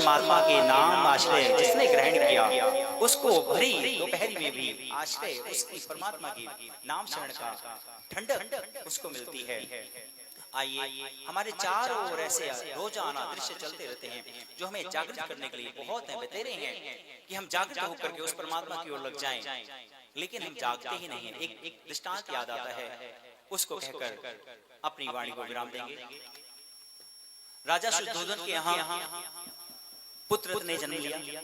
परमात्मा के नाम आश्रय जिसने ग्रहण किया उसको भरी दोपहरी में भी आश्रय उसकी परमात्मा की नाम शरण का ठंडक उसको मिलती है। आइए, हमारे चारों ओर ऐसे रोजाना दृश्य चलते रहते हैं जो हमें जागृत करने के लिए बहुत हैं, बतेरे हैं कि हम जागृत होकर के उस परमात्मा की ओर लग जाएं, लेकिन हम जागते ही नहीं। एक दृष्टांत याद आता है, उसको कहकर अपनी वाणी को विराम देंगे। राजा शुद्धोधन के यहाँ पुत्र ने जन्म लिया,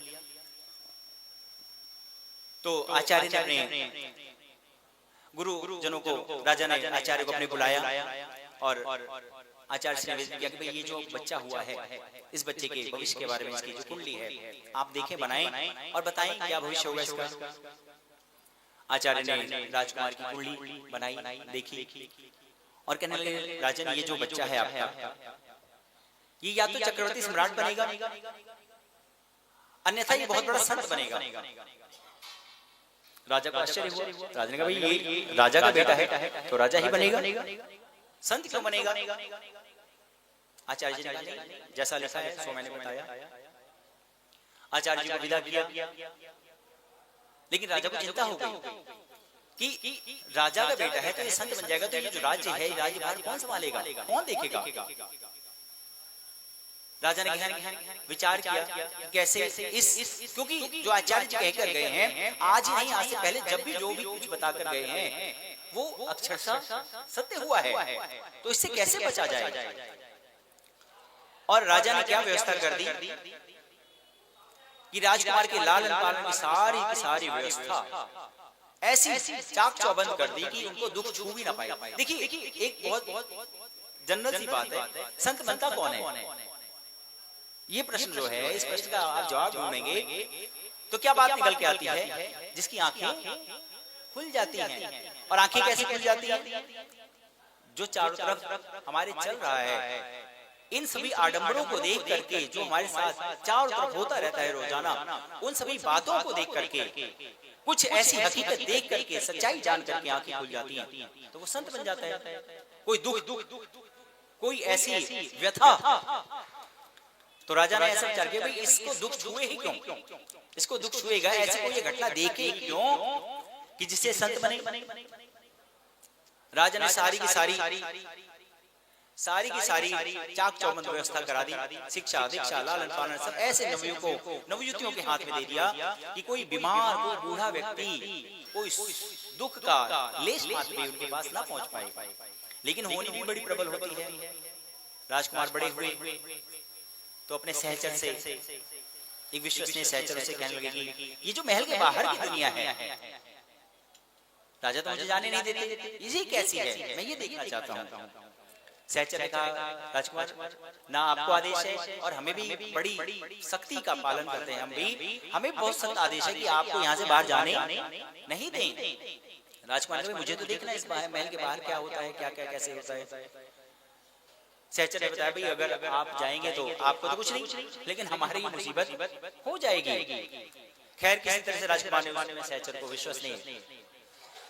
तो आचार्य ने अपने गुरुजनों को, राजा ने आचार्य को अपने बुलाया और आचार्य से निवेदन किया कि भाई ये जो बच्चा हुआ है, इस बच्चे के भविष्य के बारे में इसकी जो कुंडली है आप देखें, बनाएं और बताएं क्या भविष्य होगा इसका। आचार्य ने राजकुमार की कुंडली बनाई, देखी और कहने लगे, राजन ये जो बच्चा है आपका, ये या तो चक्रवर्ती सम्राट बनेगा अन्यथा ये बहुत बड़ा संत बनेगा। राजा को आश्चर्य हुआ। राजा ने कहा, भाई ये राजा का बेटा है तो राजा ही बनेगा, संत क्यों बनेगा? आचार्य जी ने कहा, जैसा लिखा है सो मैंने बताया। आचार्य जी को विदा किया, लेकिन राजा को चिंता हो गई कि राजा का बेटा है तो ये संत बन जाएगा, तो ये जो राज्य है, राज्यभार कौन संभालेगा, कौन देखेगा? राजा ने विचार किया कैसे इस, क्योंकि जो आचार्य जी कहकर गए हैं आज ही नहीं, आज से पहले जब भी जो भी कुछ बताकर गए हैं वो अक्षरशः सत्य हुआ है, तो इससे कैसे बचा जाए? और राजा ने क्या व्यवस्था कर दी कि राजकुमार के लालन पालन की सारी व्यवस्था ऐसी चाक चौबंद कर दी कि उनको दुख छू भी ना पाए। देखिए, एक बहुत जनरल सी बात है, संत बनता कौन है? ये प्रश्न जो है, इस प्रश्न का आप जवाब ढूंढेंगे तो क्या बात निकल के आती है? जिसकी आंखें खुल जाती हैं। और आंखें कैसे खुल जाती हैं? जो चारों तरफ हमारे चल रहा है, इन सभी आडंबरों को देख करके जो हमारे साथ चारों तरफ होता रहता है रोजाना, उन सभी बातों को देख करके, कुछ ऐसी हकीकत देख करके, सच्चाई जान करके आंखें खुल जाती हैं, तो वो संत बन जाता है। कोई दुख, कोई ऐसी व्यथा, तो राजा ने ऐसा विचार किया, भाई इसको दुख छुए ही क्यों? इसको दुख छुएगा ऐसे कोई घटना देखे क्यों कि जिससे संत बने? राजा ने सारी की सारी चाक चौबंद व्यवस्था करा दी। शिक्षा, दीक्षा, लालन पालन सब ऐसे नवयुवतियों के हाथ में दे दिया कि कोई बीमार, कोई बूढ़ा व्यक्ति, कोई दुख का लेश मात्र भी उनके पास ना पहुंच पाए। लेकिन होनी भी बड़ी प्रबल होती है। राजकुमार बड़े हुए तो अपने सहचर से, एक विश्वसनीय सहचर से कहने लगे कि ये जो महल के बाहर की दुनिया है, राजा तो मुझे जाने नहीं देते, ये कैसी है, मैं ये देखना चाहता हूँ। सहचर ने कहा, राजकुमार ना आपको आदेश है और हमें भी बड़ी सख्ती का पालन करते हैं, हमें बहुत सख्त आदेश है कि आपको यहाँ से बाहर जाने नहीं दें। राजकुमार ने, मुझे तो देखना इस महल के बाहर क्या होता है, क्या क्या कैसे होता है। सहचर ने बताया, भाई अगर आप जाएंगे तो आपको तो कुछ नहीं, लेकिन हमारी मुसीबत हो जाएगी। खैर, किसी तरह से राजकुमार ने सहचर को विश्वसनीय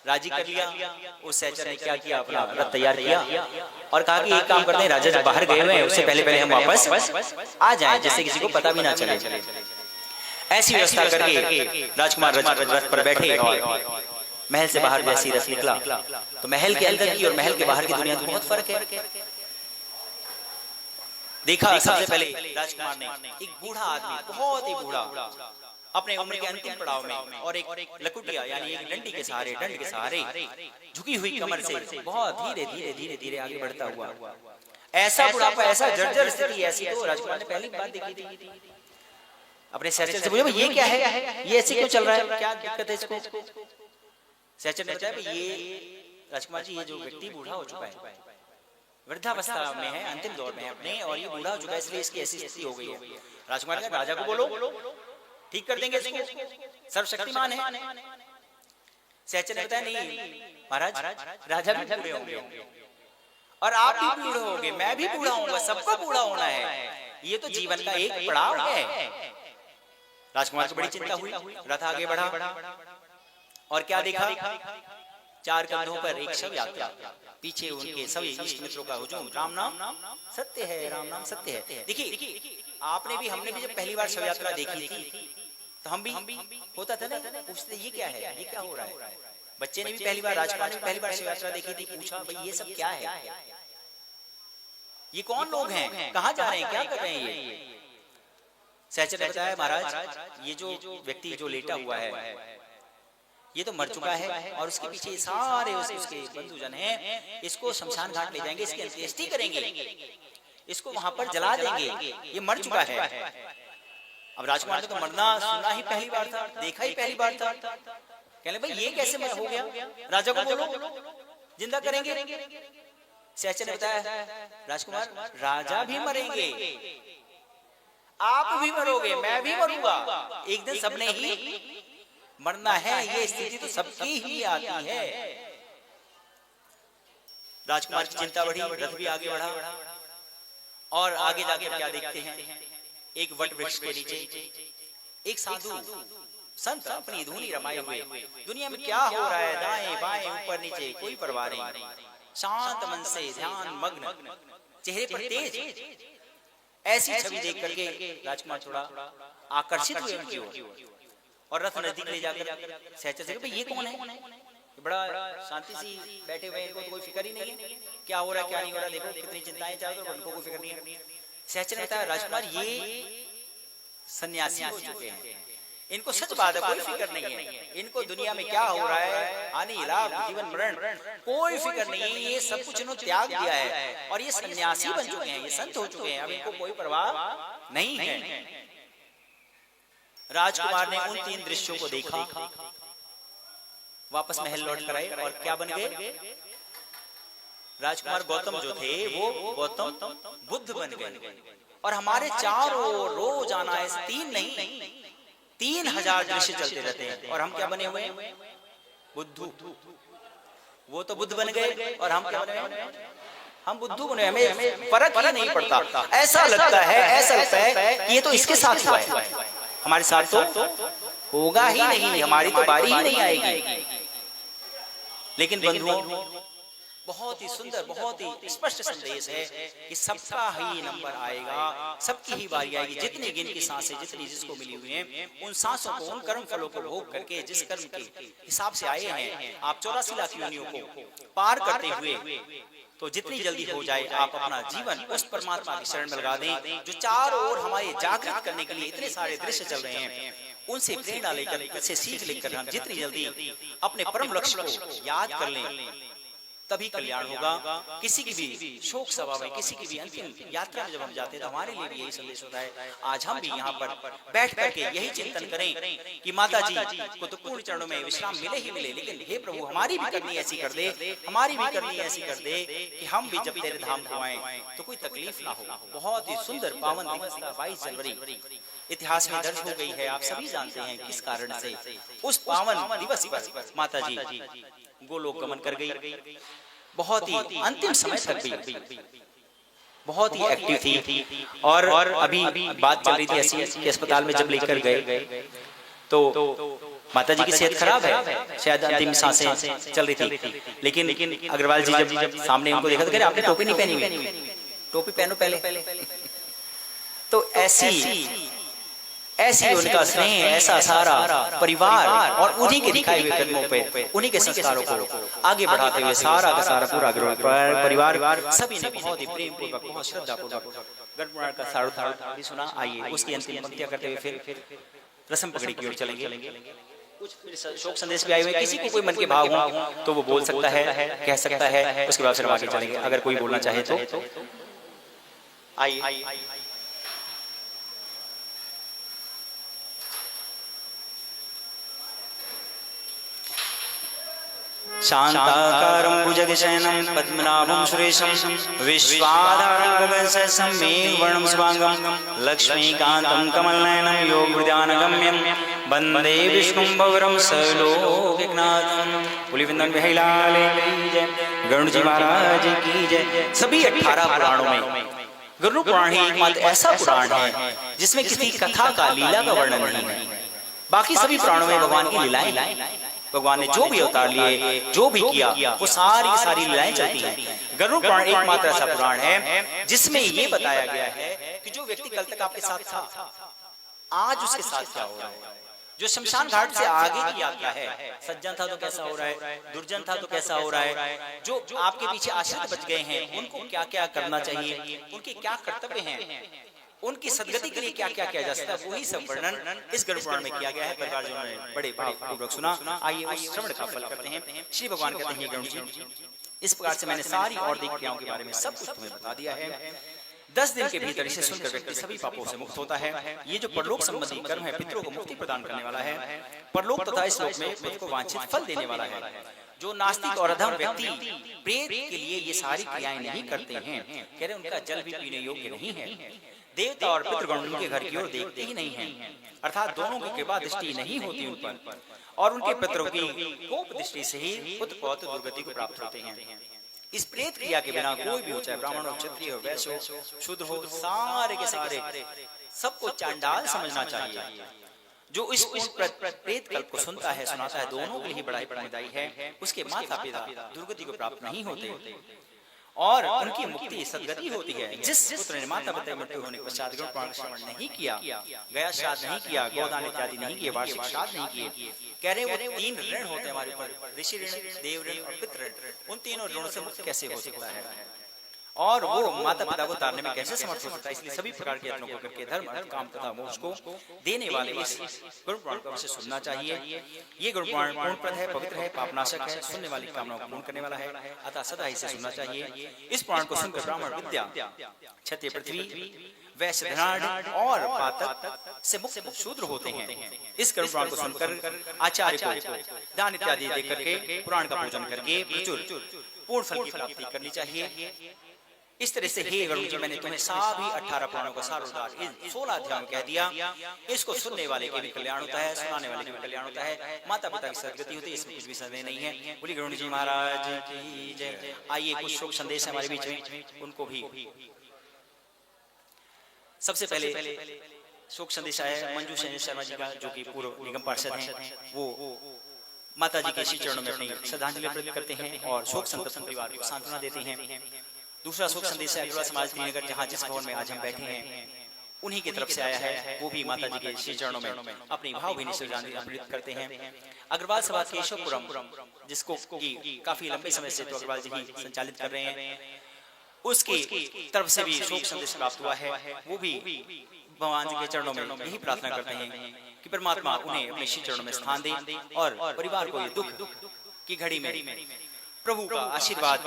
राजी कर लिया। उस सहचर ने क्या किया, अपना रथ तैयार किया और कहा कि एक काम करते हैं, राजा जब बाहर गए हुए हैं उससे पहले हम वापस आ जाएं, जिससे किसी को पता भी ना चले। ऐसी व्यवस्था करके राजकुमार रथ पर बैठे और महल से बाहर जैसी रथ निकला तो महल के अंदर की और महल के बाहर की दुनिया में बहुत फर्क है। देखा सबसे पहले राजकुमार ने एक बूढ़ा आदमी, बहुत ही बूढ़ा, अपने उम्र के अंतिम पड़ाव में, और एक लकुटिया यानी एक डंडी के सहारे झुकी हुई कमर से बहुत धीरे धीरे आगे बढ़ता हुआ। ऐसा बुढ़ापा, ऐसा जर्जर स्थिति, ऐसी तो राजकुमार ने पहली बार देखी थी। अपने सहचर से पूछा, ये क्या है, ये ऐसे क्यों चल रहा है, क्या दिक्कत है इसको? सहचर ने बताया, ये राजकुमार जी, ये जो व्यक्ति बूढ़ा हो चुका है, वृद्धावस्था में है, अंतिम दौर में है अपने, और ये बूढ़ा हो चुका है, इसलिए इसकी ऐसी स्थिति हो गई है। राजकुमार ने कहा, राजा को बोलो, ठीक कर देंगे इसको, सर्वशक्तिमान है। सहचर ने बताया, नहीं महाराज, राजा भी बूढ़े होंगे और आप भी बूढ़े होंगे, मैं भी बूढ़ा होऊंगा, सबको बूढ़ा होना है, ये तो जीवन का एक पड़ाव है। राजकुमार को बड़ी चिंता हुई, रथ आगे बढ़ा और क्या देखा, चार कंधों पर एक शव यात्रा, पीछे उनके सभी इष्ट मित्रों का हुजूम। राम नाम सत्य है, राम नाम सत्य है। देखिए आपने भी, हमने भी जब पहली बार शव यात्रा देखी थी तो हम भी होता था ना, पूछते ये क्या है, ये क्या हो रहा है। बच्चे ने भी पहली बार, राजकुमार ने भी पहली बार शव यात्रा देखी थी, पूछा भाई ये सब क्या है, ये कौन लोग हैं, कहाँ जा रहे हैं, क्या कर रहे हैं ये। सहचर ने बताया महाराज ये जो व्यक्ति जो लेटा हुआ है ये तो मर चुका है और उसके पीछे सारे उसके बंधुजन हैं, इसको शमशान घाट ले जाएंगे, इसकी अंत्येष्टि करेंगे, इसको वहां पर जला देंगे, ये मर चुका है। अब राजकुमार ने तो मरना सुना ही पहली बार था, देखा ही पहली बार था। कहने भाई ये कैसे मर हो गया, राजा को बोलो जिंदा करेंगे। सहचर ने बताया राजकुमार राजा भी मरेंगे, आप भी मरोगे, मैं भी मरूंगा, एक दिन सबने ही मरना है, ये स्थिति तो सबकी ही आती है। राजकुमार की चिंता बढ़ी, रथ भी आगे बढ़ा और आगे जाकर क्या देखते हैं, एक वट वृक्ष के नीचे एक साधु संत अपनी धुनी रमाए हुए, दुनिया में क्या हो रहा है दाएं बाएं ऊपर नीचे कोई परवाह नहीं, शांत मन से ध्यान मग्न, चेहरे पर तेज। ऐसी छवि देख करके राजकुमार थोड़ा आकर्षित हुए उनकी ओर और रथ नजदीक ले जाकर सहचर से भाई ये कौन है, बड़ा शांति से बैठे हुए, इनको तो कोई फिक्र ही नहीं है क्या हो रहा है क्या नहीं हो रहा, देखो कितनी चिंताएं चारों तरफ, उनको कोई फिक्र नहीं है। सहचर ने बताया राजकुमार ये सन्यासी हो चुके हैं, इनको सच बात है कोई फिक्र नहीं है, इनको दुनिया में क्या हो रहा है, हानि लाभ जीवन मरण कोई फिक्र नहीं है, ये सब कुछ इन्होंने त्याग दिया है और ये सन्यासी बन चुके हैं, ये संत हो चुके हैं, अब इनको कोई परवाह नहीं है। राजकुमार ने उन तीन दृश्यों को देखा, वापस महल लौट कर आए और क्या बन गए, राजकुमार गौतम जो थे वो गौतम बुद्ध बन गए। और हमारे चारों रोज आना है, तीन नहीं 3000 दृश्य चलते रहते हैं और हम क्या बने हुए हैं, बुद्धू। वो तो बुद्ध बन गए और हम क्या बने हुए, हम बुद्धू बने, हमें फर्क ही नहीं पड़ता। ऐसा लगता है कि ये तो इसके साथ हुआ है, हमारे साथ तो होगा ही नहीं, हमारी तो बारी ही नहीं आएगी। लेकिन बंधुओं बहुत ही सुंदर, बहुत ही स्पष्ट संदेश है कि सबका ही नंबर आएगा, सबकी ही बारी आएगी। जितनी गिन की सांसें जितनी जिसको मिली हुई हैं, उन सांसों को, उन कर्म फलों को भोग करके जिस कर्म के हिसाब से आए हैं आप 84 लाख योनियों को पार करते हुए, तो जितनी जल्दी हो जाए आप अपना जीवन उस परमात्मा की शरण में लगा दें जो चारों ओर हमारे जागृत करने के लिए इतने सारे दृश्य चल रहे हैं। उनसे प्रेरणा लेकर, उनसे सीख लेकर हम जितनी जल्दी अपने परम लक्ष्य को याद कर लें तभी कल्याण होगा। किसी की भी शोक सभा में, किसी की भी अंतिम यात्रा में जब हम जाते हैं तो हमारे लिए भी यही संदेश होता है। आज हम भी यहाँ पर बैठ करके यही चिंतन करें कि माता जी को तो पूर्ण चरणों में विश्राम मिले ही मिले, लेकिन हे प्रभु हमारी भी करनी ऐसी कर दे, हमारी भी करनी ऐसी कर दे कि हम भी जब तेरे धाम को आए तो कोई तकलीफ ना हो। बहुत ही सुंदर पावन दिवस था 22 जनवरी, इतिहास में दर्ज हो गई है, आप सभी जानते हैं किस कारण से। उस पावन दिवस पर माता जी गोलोक गमन कर गई, बहुत ही अंतिम समय तक भी बहुत ही एक्टिव थी। और अभी बात चल रही थी ऐसी कि अस्पताल में जब लेकर गए तो माता जी की सेहत खराब है, शायद अंतिम सांसें चल रही थी, लेकिन अग्रवाल जी जब सामने उनको देखा तो कह रहे आपने टोपी नहीं पहनी हुई, टोपी पहनो पहले। तो ऐसी उनका स्नेह, ऐसा सारा परिवार और उन्हीं के दिखाए हुए कदमों पे, उन्हीं के संस्कारों को आगे बढ़ाते हुए सारा का सारा पूरा परिवार सभी ने बहुत ही प्रेम पूर्वक, बहुत श्रद्धा पूर्वक गरुड़ पुराण का सारोद्धार भी सुना। आइए उसकी अंतिम पंक्तियां करते हुए फिर रस्म पकड़ी की ओर चलेंगे। कुछ शोक संदेश भी आए हुए, किसी को कोई मन के भाव हो तो वो बोल सकता है, कह सकता है, उसके बाद फिर आगे चलेंगे अगर कोई बोलना चाहे तो। आइए शांताकारं भुजगशयनं पद्मनाभं सुरेशं विश्वाधारं गगनसहस्रं मेघवर्णं शुभांगं लक्ष्मीकान्तं कमलनयनं योगविद्यानगम्यं वन्दे विष्णुं भवरं सर्वलोकैकनाथं। बोलिए वृंदावन बिहारी लाल की जय, गरुड़ जी महाराज की जय। सभी 18 पुराणों में गरुड़ पुराण ही एकमात्र ऐसा पुराण है जिसमें किसी कथा का, लीला का वर्णन नहीं है। बाकी सभी पुराणों में भगवान की लीलाएं भगवान ने जो भी अवतार लिए, जो भी किया, वो सारी की सारी लीलाएं चलती हैं। गरुड़ पुराण एकमात्र ऐसा पुराण है जिसमें ये बताया गया है कि जो व्यक्ति कल तक आपके साथ था, आज उसके साथ क्या हो रहा है। जो शमशान घाट से आगे की यात्रा है, सज्जन था तो कैसा हो रहा है, दुर्जन था तो कैसा हो रहा है, जो आपके पीछे आश्रित बच गए हैं उनको क्या क्या करना चाहिए, उनके क्या कर्तव्य हैं, उनकी सदगति के लिए क्या क्या किया जा सकता है, वही सब वर्णन इस गरुड़ पुराण में किया गया है। परिवारजनों ने बड़े भावपूर्वक सुना। आइए उस श्रवण का फल करते हैं। श्री भगवान कहते हैं, गरुड़ जी, इस प्रकार से मैंने सारी और दैहिक क्रियाओं के बारे में सब कुछ तुम्हें बता दिया है। 10 दिन के भीतर इसे सुनकर व्यक्ति सभी पापों से मुक्त होता है। ये जो परलोक संबंधी कर्म है, पितरों को मुक्ति प्रदान करने वाला है। परलोक तथा इस लोक में खुद को वांछित फल देने वाला है। जो नास्तिक और अधम व्यक्ति प्रेत के लिए ये सारी क्रियाएं नहीं करते हैं, कह रहे उनका जल भी पीने योग्य नहीं है। देवता और पितृगण उनके घर की ओर देखते ही नहीं हैं, अर्थात दोनों की कृपा दृष्टि नहीं होती उन पर, और उनके पितरों की कोप दृष्टि से ही पुत्र पौत्र दुर्गति को प्राप्त होते हैं। इस प्रेत क्रिया के बिना कोई भी हो, चाहे ब्राह्मण हो, क्षत्रिय हो, वैश्य हो, शूद्र हो, सारे के सारे सबको चांडाल समझना चाहिए। जो इस प्रेत कल्प को सुनता है, सुनाता है, दोनों के लिए बड़ा ही प्रेरणादायी है। उसके माता पिता दुर्गति को प्राप्त नहीं होते और उनकी मुक्ति सदगति होती है। जिस पुत्र ने माता पिता मृत्यु होने के पश्चात गरुड़ पुराण श्रवण नहीं किया, गया श्राद्ध नहीं किया, गोदान इत्यादि नहीं किए, वार्षिक श्राद्ध नहीं किए, कह रहे वो 3 ऋण होते हैं हमारे ऊपर, ऋषि ऋण, देव ऋण और पितृ ऋण। उन तीनों ऋणों से मुक्त कैसे हो सकता है और वो माता पिता को तारने में कैसे समर्थ हो सकता है। इसलिए सभी प्रकार के यत्नों को करके धर्म, अर्थ, काम तथा मोक्ष को देने वाले इस गरुड़ पुराण को अवश्य सुनना चाहिए। ये गरुड़ पुराण पूर्णप्रद है, पवित्र है, पापनाशक है, सुनने वाली कामनाओं को पूर्ण करने वाला है, अतः सदा इसे सुनना चाहिए। इस पुराण को सुनकर ब्राह्मण विद्या, क्षत्रिय पृथ्वी, वैश्य धनाढ़ और पातक से मुक्त शूद्र होते हैं। इस गरुड़ पुराण को सुनकर आचार्य को दान इत्यादि दे करके पुराण का पूजन करके प्रचुर पूर्ण फल की प्राप्ति करनी चाहिए। इस तरह से हे गरुड़ जी, मैंने तुम्हें सभी 18 पुराणों का सार उदार इन 16 अध्यायों कह दिया। इसको सुनने वाले के भी कल्याण होता है, सुनाने वाले के भी कल्याण होता है, माता पिता की सदगति होती है, इसमें कुछ भी संदेह नहीं है। बोलिए गरुड़ जी महाराज की जय। आइए कुछ शोक संदेश हमारे बीच में, उनको भी। सबसे पहले शोक संदेश आया है मंजू शर्मा जी का, जो कि पूर्व निगम पार्षद हैं। वो माता जी के श्री चरणों में अपनी श्रद्धांजलि अर्पित करते हैं और शोक संतप्त परिवार को सांत्वना देते हैं। दूसरा शोक संदेश है अग्रवाल समाज त्रिनगर, जहाँ जिस भवन में आज हम बैठे हैं उन्हीं की तरफ से आया है। वो भी माता जी के श्री चरणों में अपनी भावभीनी श्रद्धांजलि अर्पित करते हैं। अग्रवाल सभा केशवपुरम, जिसको काफी लंबे समय से तो अग्रवाल जी ही संचालित कर रहे हैं, उसकी तरफ से भी शोक संदेश प्राप्त हुआ है। वो भी भगवान जी के चरणों में यही प्रार्थना करते हैं कि परमात्मा उन्हें अपने श्री चरणों में स्थान दे और परिवार को ये दुख की घड़ी में प्रभु का आशीर्वाद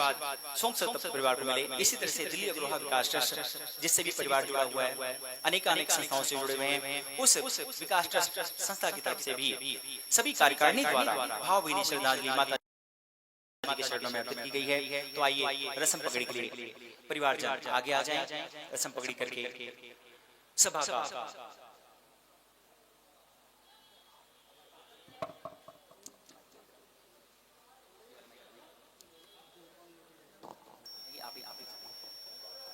शोक संतप्त परिवार को मिले। इसी तरह से दिल्ली अग्रवाल विकास ट्रस्ट, जिससे भी परिवार जुड़ा हुआ है, अनेक संस्थाओं से जुड़े हुए हैं, उस विकास ट्रस्ट संस्था की तरफ से भी सभी कार्यकारिणी द्वारा भावभीनी श्रद्धांजलि माता जी के चरणों में अर्पित की गई है। तो आइए रस्म पकड़ी के लिए परिवार जन आगे आ जाएं, रस्म पकड़ी करके सभा का